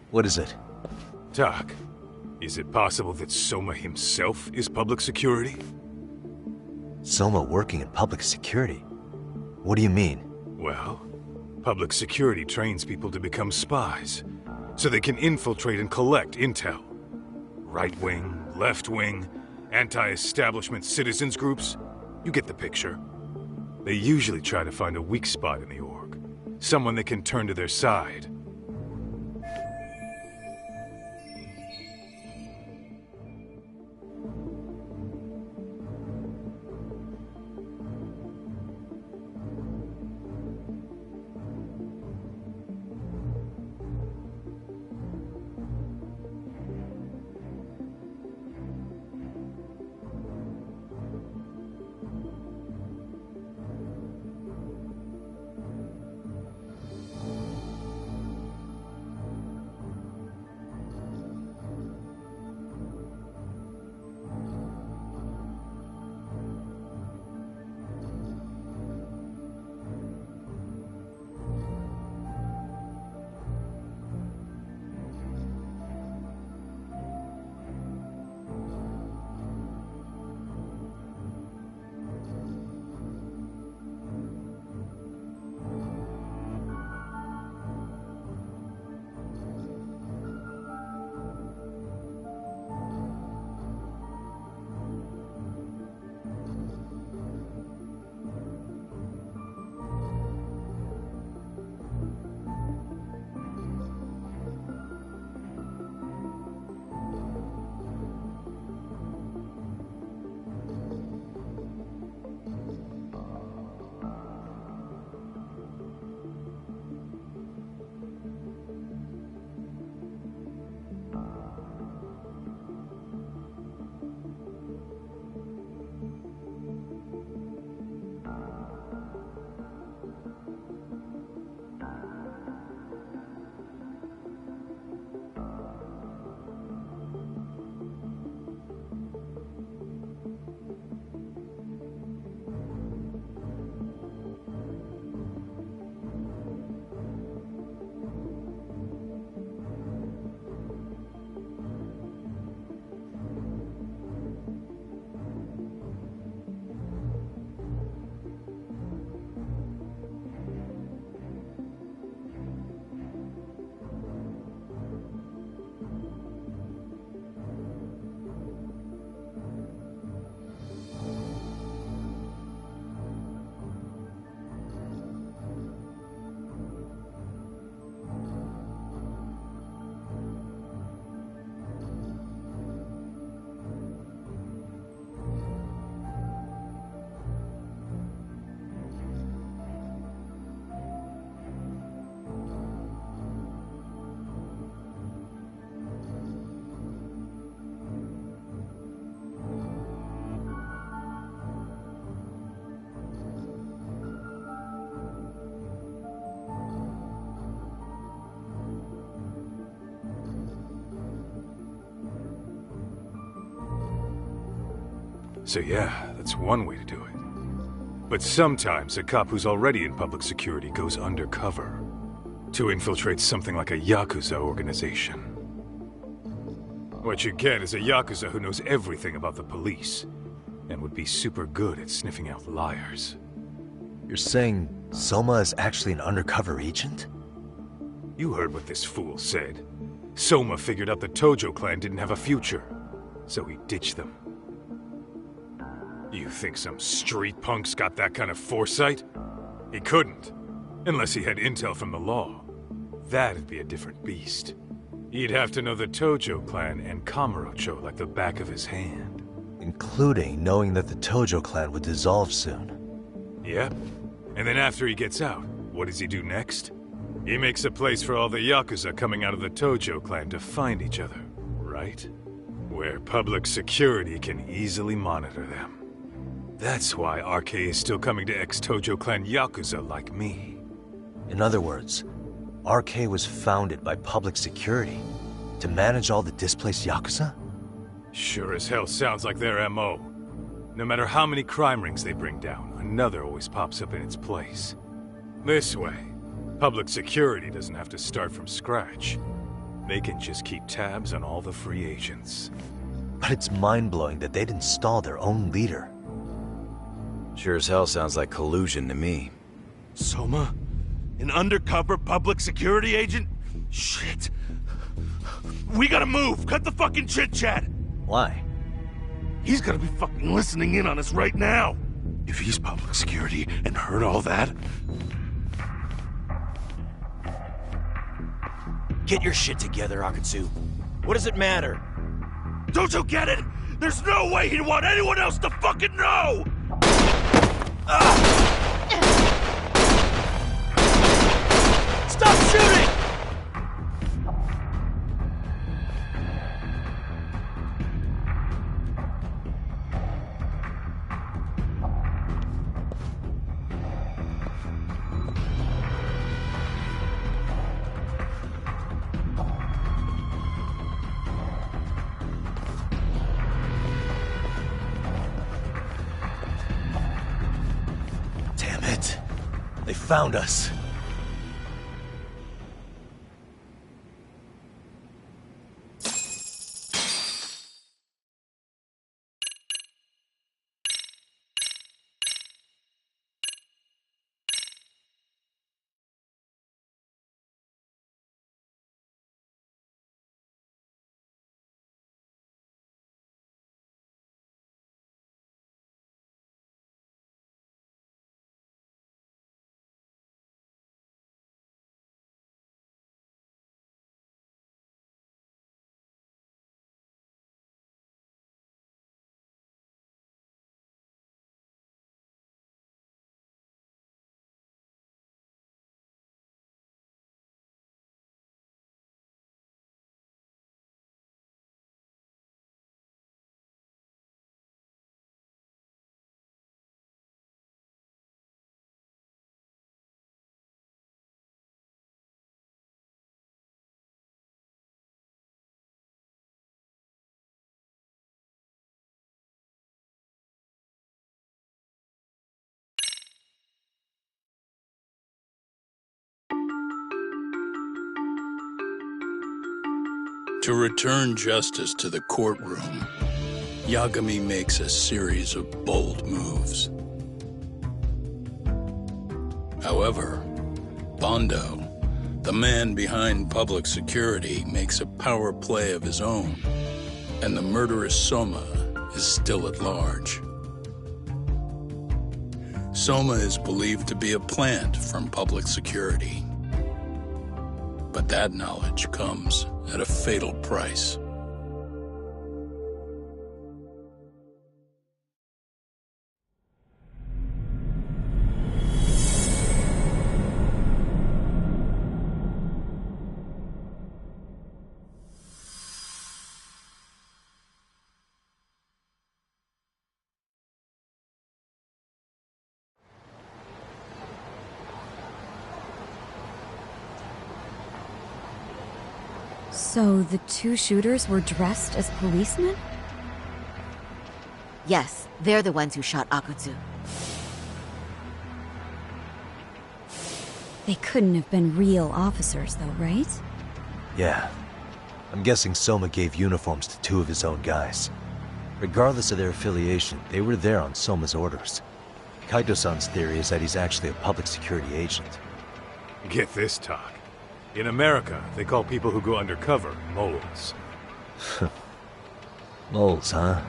What is it? Doc, is it possible that Soma himself is public security? Soma working in public security? What do you mean? Well, public security trains people to become spies, so they can infiltrate and collect intel. Right-wing, left-wing, anti-establishment citizens groups, you get the picture. They usually try to find a weak spot in the org, someone they can turn to their side. So yeah, that's one way to do it. But sometimes a cop who's already in public security goes undercover to infiltrate something like a Yakuza organization. What you get is a Yakuza who knows everything about the police and would be super good at sniffing out liars. You're saying Soma is actually an undercover agent? You heard what this fool said. Soma figured out the Tojo clan didn't have a future, so he ditched them. You think some street punk's got that kind of foresight? He couldn't, unless he had intel from the law. That'd be a different beast. He'd have to know the Tojo clan and Kamurocho like the back of his hand. including knowing that the Tojo clan would dissolve soon. Yep. And then after he gets out, what does he do next? He makes a place for all the Yakuza coming out of the Tojo clan to find each other, right? Where public security can easily monitor them. That's why RK is still coming to ex-Tojo clan Yakuza like me. In other words, RK was founded by public security to manage all the displaced Yakuza? Sure as hell sounds like their MO. No matter how many crime rings they bring down, another always pops up in its place. This way, public security doesn't have to start from scratch. They can just keep tabs on all the free agents. But it's mind-blowing that they'd install their own leader. Sure as hell sounds like collusion to me. Soma? An undercover public security agent? Shit. We gotta move! Cut the fucking chit-chat! Why? He's gonna be fucking listening in on us right now! If he's public security and heard all that... Get your shit together, Akatsu. What does it matter? Don't you get it? There's no way he'd want anyone else to fucking know! Stop shooting! Damn it. They found us. To return justice to the courtroom, Yagami makes a series of bold moves. However, Bondo, the man behind public security, makes a power play of his own, and the murderous Soma is still at large. Soma is believed to be a plant from public security. But that knowledge comes at a fatal price. So the two shooters were dressed as policemen? Yes, they're the ones who shot Akutsu. They couldn't have been real officers, though, right? Yeah. I'm guessing Soma gave uniforms to two of his own guys. Regardless of their affiliation, they were there on Soma's orders. Kaito-san's theory is that he's actually a public security agent. Get this, talk. In America, they call people who go undercover moles. Moles, huh?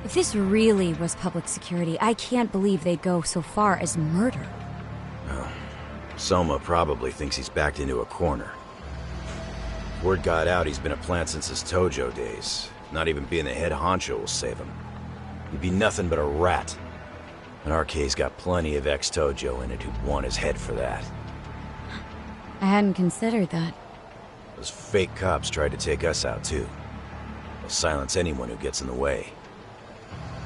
If this really was public security, I can't believe they'd go so far as murder. Well, Soma probably thinks he's backed into a corner. Word got out he's been a plant since his Tojo days. Not even being the head honcho will save him. He'd be nothing but a rat. And RK's got plenty of ex-Tojo in it who'd want his head for that. I hadn't considered that. Those fake cops tried to take us out too. They'll silence anyone who gets in the way.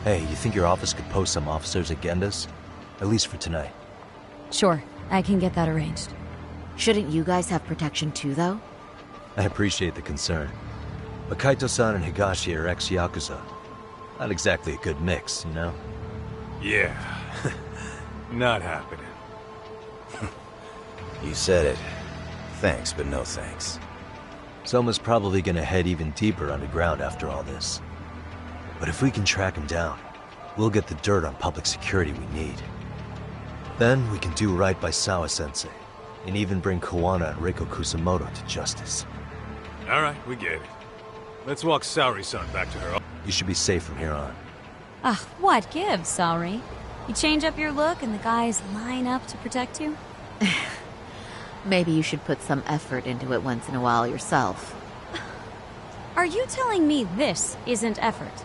Hey, you think your office could post some officers' agendas? At least for tonight. Sure, I can get that arranged. Shouldn't you guys have protection too, though? I appreciate the concern. But Kaito-san and Higashi are ex-Yakuza. Not exactly a good mix, you know? Yeah. Not happening. You said it. Thanks, but no thanks. Soma's probably gonna head even deeper underground after all this. But if we can track him down, we'll get the dirt on public security we need. Then we can do right by Sawa-sensei, and even bring Kawana and Reiko Kusamoto to justice. Alright, we get it. Let's walk Saori-san back to her. You should be safe from here on. Ah, what gives, Saori? You change up your look and the guys line up to protect you? Maybe you should put some effort into it once in a while yourself. Are you telling me this isn't effort?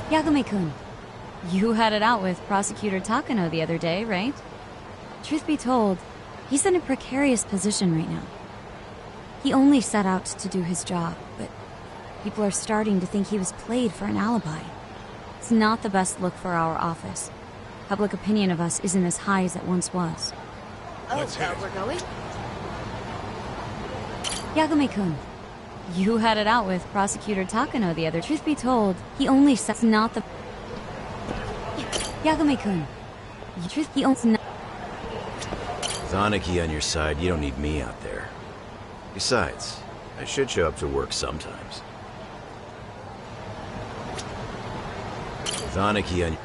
Yagami-kun, you had it out with Prosecutor Takano the other day, right? Truth be told, he's in a precarious position right now. He only set out to do his job, but people are starting to think he was played for an alibi. It's not the best look for our office. Public opinion of us isn't as high as it once was. We're going? Yagami-kun, you had it out with Prosecutor Takano the other. Truth be told, he only says not the. Yagami-kun, truth he owns not. With Aniki on your side, you don't need me out there. Besides, I should show up to work sometimes. With Aniki on.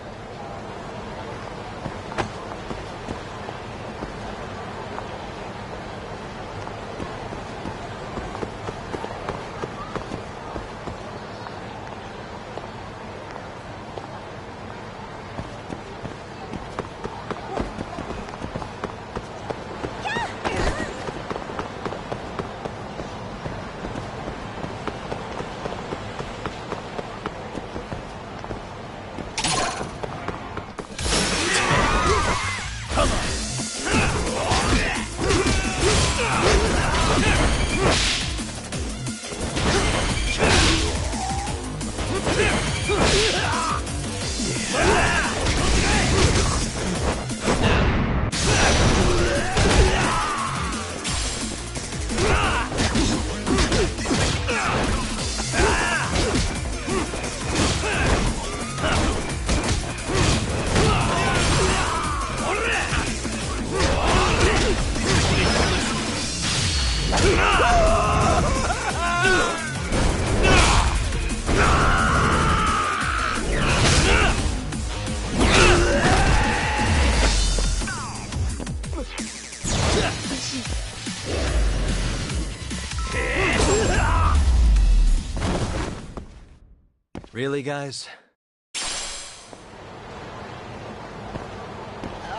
Really, guys?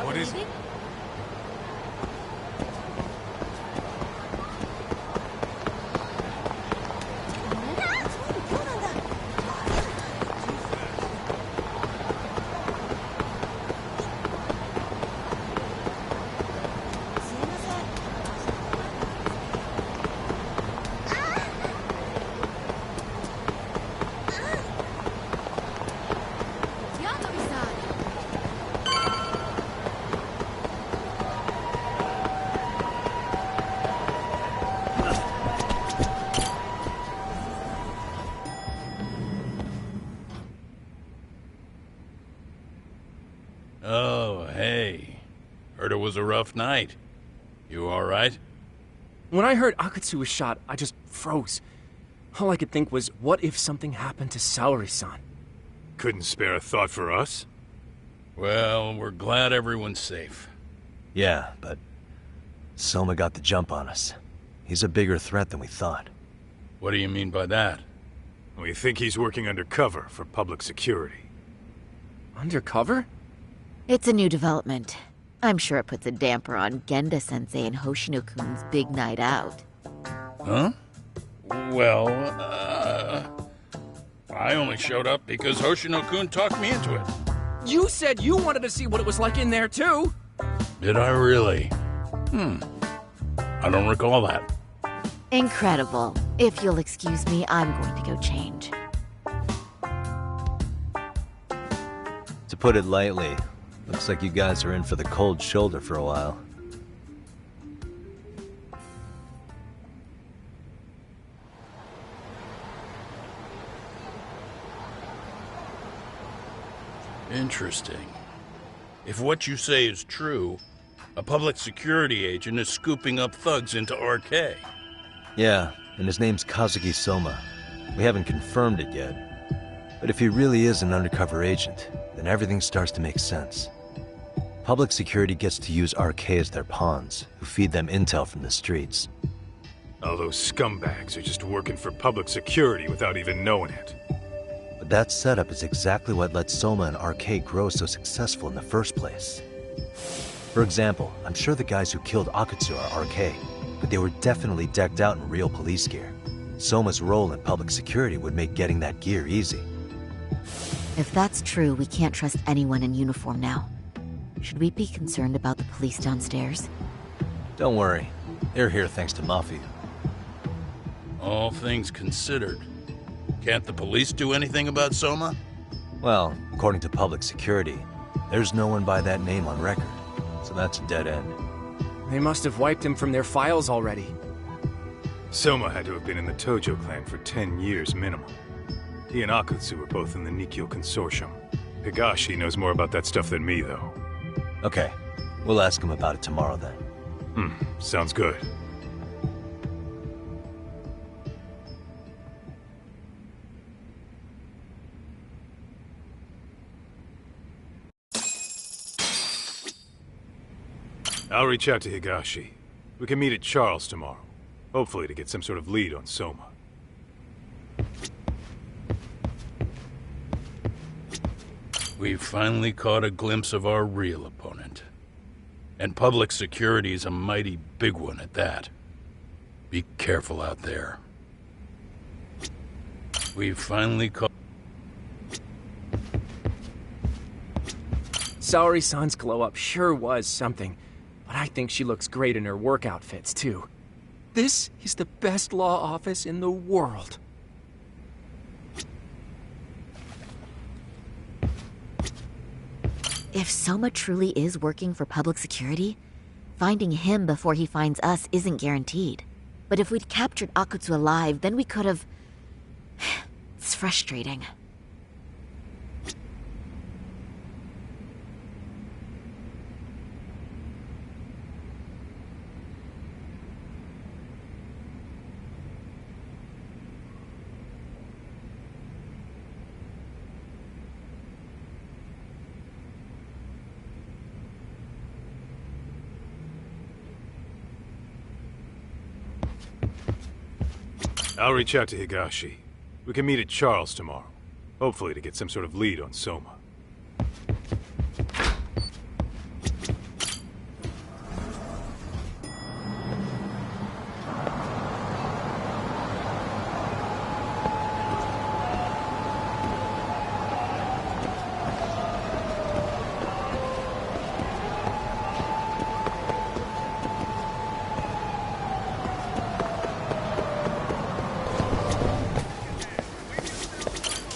What is it? Oh, hey. Heard it was a rough night. You alright? When I heard Akatsu was shot, I just froze. All I could think was, what if something happened to Saori-san? Couldn't spare a thought for us? Well, we're glad everyone's safe. Yeah, but Soma got the jump on us. He's a bigger threat than we thought. What do you mean by that? We think he's working undercover for public security. Undercover? It's a new development. I'm sure it puts a damper on Genda-sensei and Hoshino-kun's big night out. Huh? Well, I only showed up because Hoshino-kun talked me into it. You said you wanted to see what it was like in there, too! Did I really? I don't recall that. Incredible. If you'll excuse me, I'm going to go change. To put it lightly, looks like you guys are in for the cold shoulder for a while. Interesting. If what you say is true, a public security agent is scooping up thugs into RK. Yeah, and his name's Kazuki Soma. We haven't confirmed it yet. But if he really is an undercover agent, then everything starts to make sense. Public security gets to use RK as their pawns, who feed them intel from the streets. All those scumbags are just working for public security without even knowing it. But that setup is exactly what let Soma and RK grow so successful in the first place. For example, I'm sure the guys who killed Akutsu are RK, but they were definitely decked out in real police gear. Soma's role in public security would make getting that gear easy. If that's true, we can't trust anyone in uniform now. Should we be concerned about the police downstairs? Don't worry. They're here thanks to Mafia. All things considered, can't the police do anything about Soma? Well, according to public security, there's no one by that name on record, so that's a dead end. They must have wiped him from their files already. Soma had to have been in the Tojo clan for 10 years minimum. He and Akutsu were both in the Nikkyo Consortium. Higashi knows more about that stuff than me, though. Okay, we'll ask him about it tomorrow then. Sounds good. I'll reach out to Higashi. We can meet at Charles tomorrow. Hopefully to get some sort of lead on Soma. We've finally caught a glimpse of our real opponent. And public security's a mighty big one at that. Be careful out there. We've finally caught... Saori-san's glow-up sure was something. But I think she looks great in her work outfits, too. This is the best law office in the world. If Soma truly is working for public security, finding him before he finds us isn't guaranteed. But if we'd captured Akutsu alive, then we could have... It's frustrating. I'll reach out to Higashi. We can meet at Charles tomorrow. Hopefully to get some sort of lead on Soma.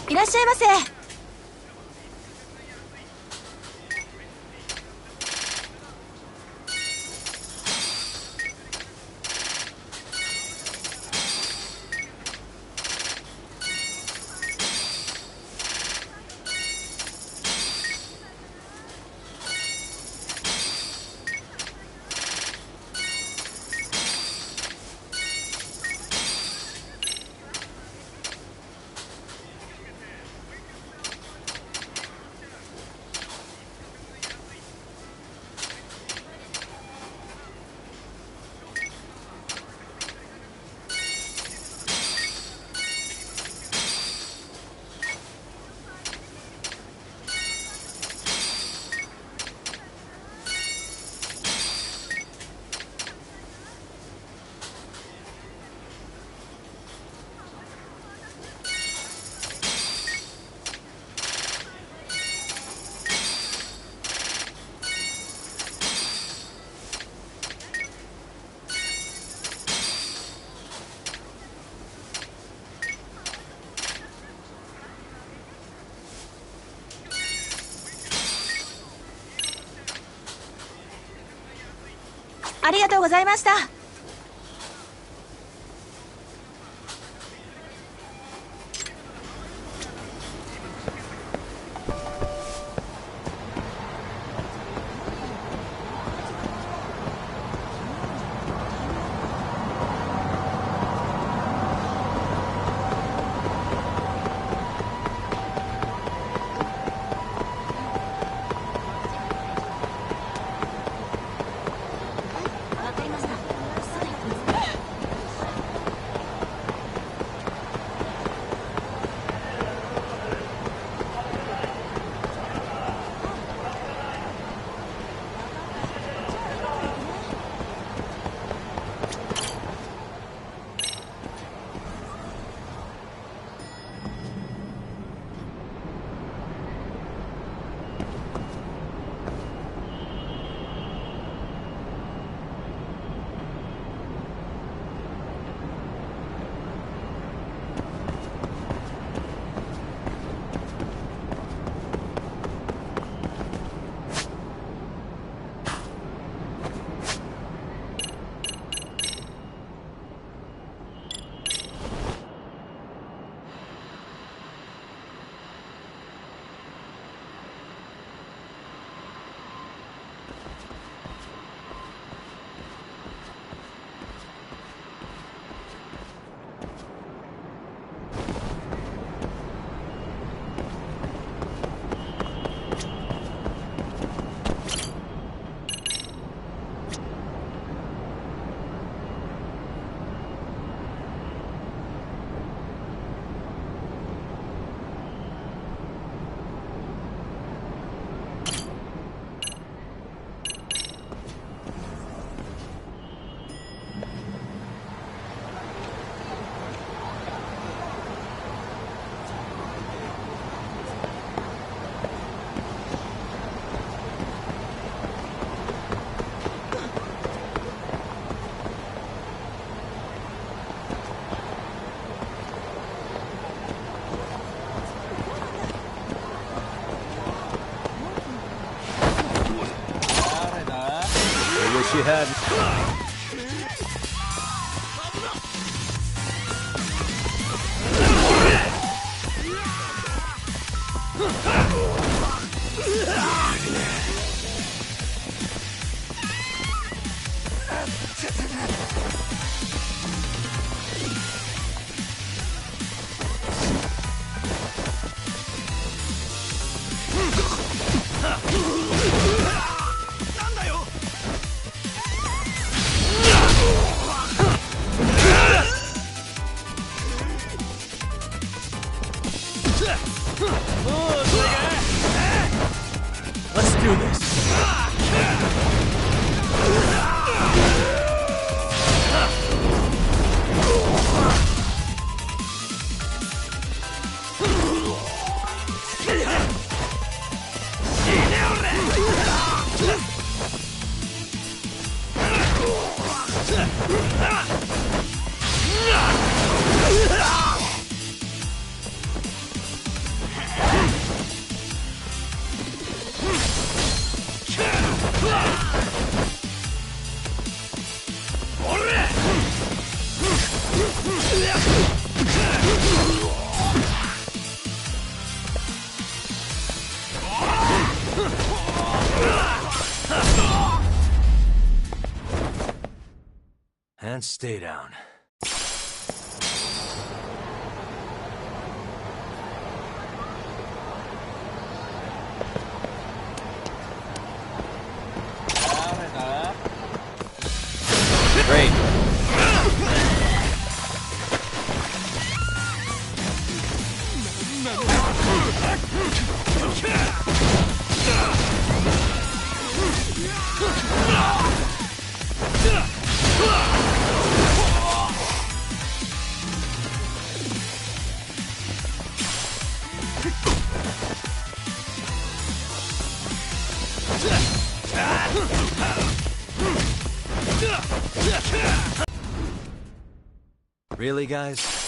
Irashaimase! 「ありがとうございました。She had. Let's do this. And stay down. Great. Really, guys?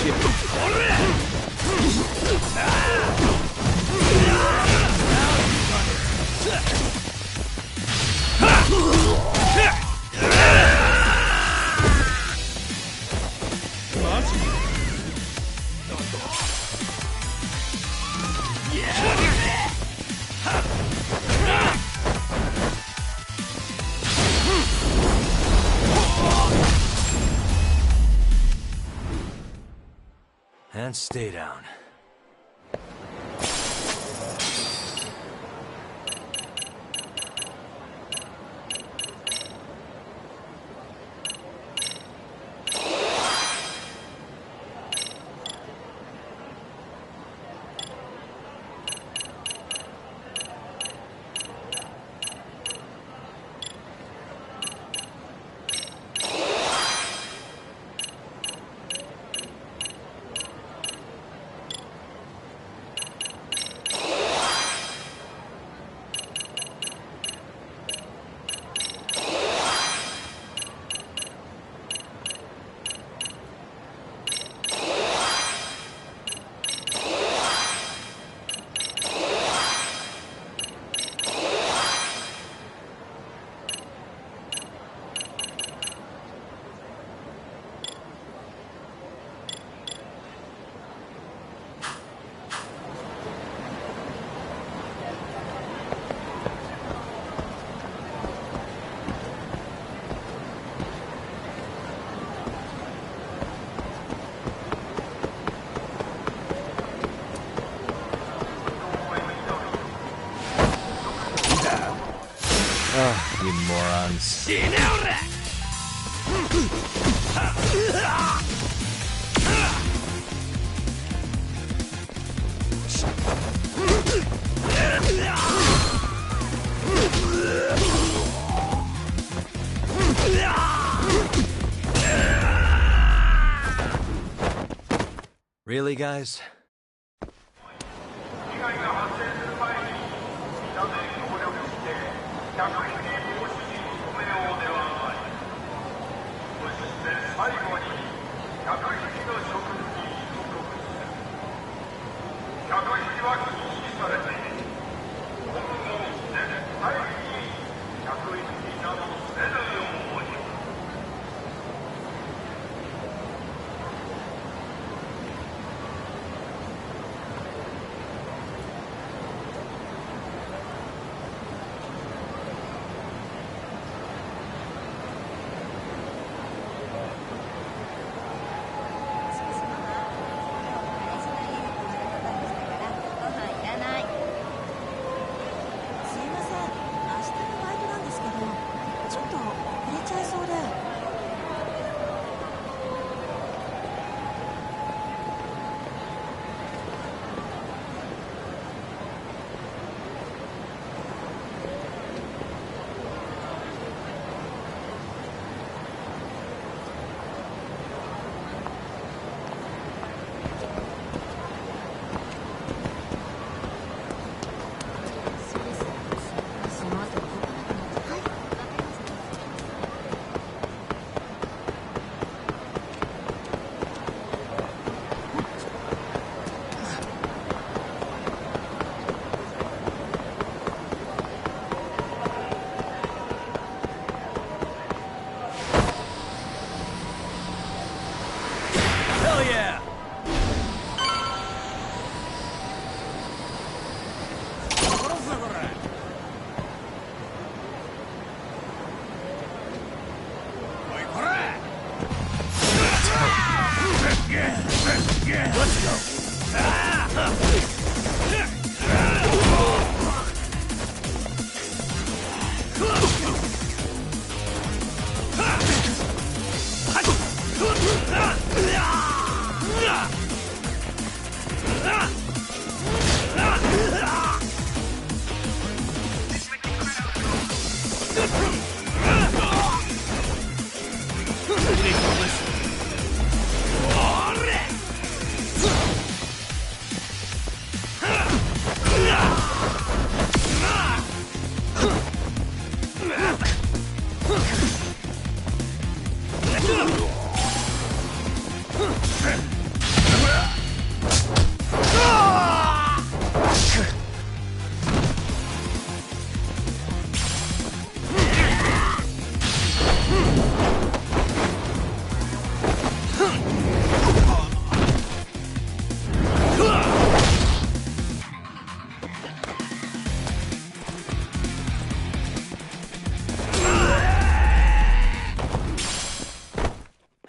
shit. And stay down. You morons. Really, guys?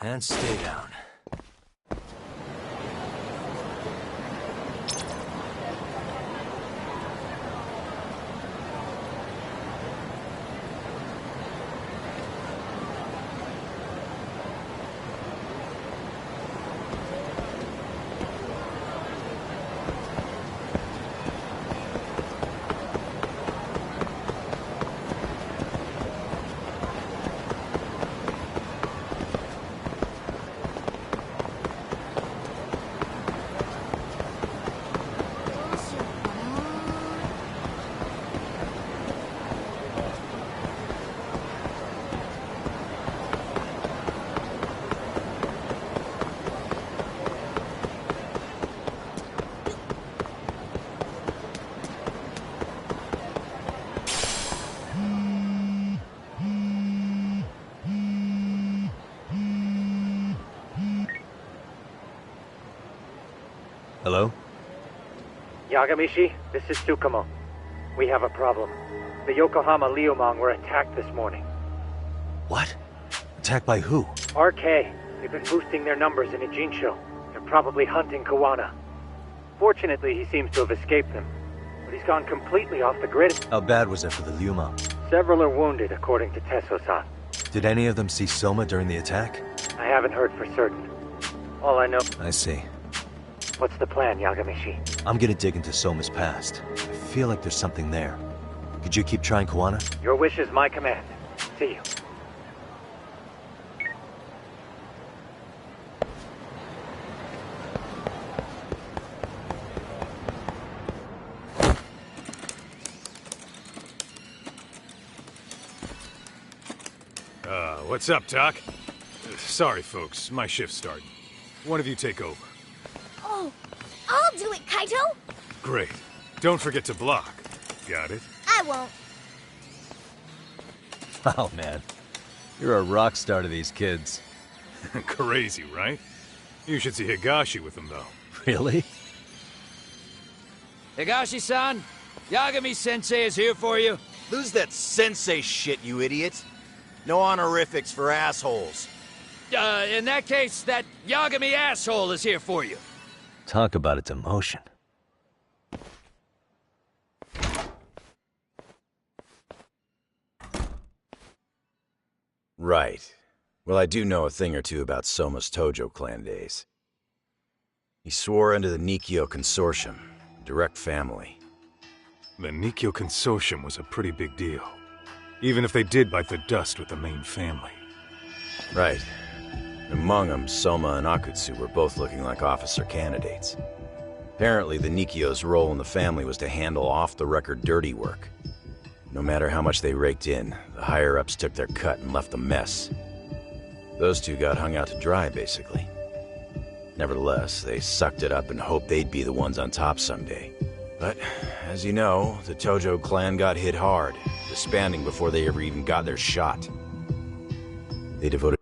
And stay down. Hello? Yagamishi, this is Tsukumo. We have a problem. The Yokohama Liumang were attacked this morning. What? Attacked by who? RK. They've been boosting their numbers in Ijinsho. They're probably hunting Kawana. Fortunately, he seems to have escaped them. But he's gone completely off the grid. How bad was it for the Liumang? Several are wounded, according to Tesso-san. Did any of them see Soma during the attack? I haven't heard for certain. All I know... I see. What's the plan, Yagamishi? I'm gonna dig into Soma's past. I feel like there's something there. Could you keep trying Kawana? Your wish is my command. See you. What's up, Doc? Sorry, folks. My shift's starting. One of you take over. Oh, I'll do it, Kaito! Great. Don't forget to block. Got it? I won't. Oh, man. You're a rock star to these kids. Crazy, right? You should see Higashi with them, though. Really? Higashi-san, Yagami-sensei is here for you. Lose that sensei shit, you idiot. No honorifics for assholes. In that case, that Yagami asshole is here for you. Talk about its emotion. Right. Well, I do know a thing or two about Soma's Tojo clan days. He swore under the Nikkyo Consortium, a direct family. The Nikkyo Consortium was a pretty big deal. Even if they did bite the dust with the main family. Right. Among them, Soma and Akutsu were both looking like officer candidates. Apparently, the Nikkyo's role in the family was to handle off-the-record dirty work. No matter how much they raked in, the higher-ups took their cut and left a mess. Those two got hung out to dry, basically. Nevertheless, they sucked it up and hoped they'd be the ones on top someday. But, as you know, the Tojo clan got hit hard, disbanding before they ever even got their shot. They devoted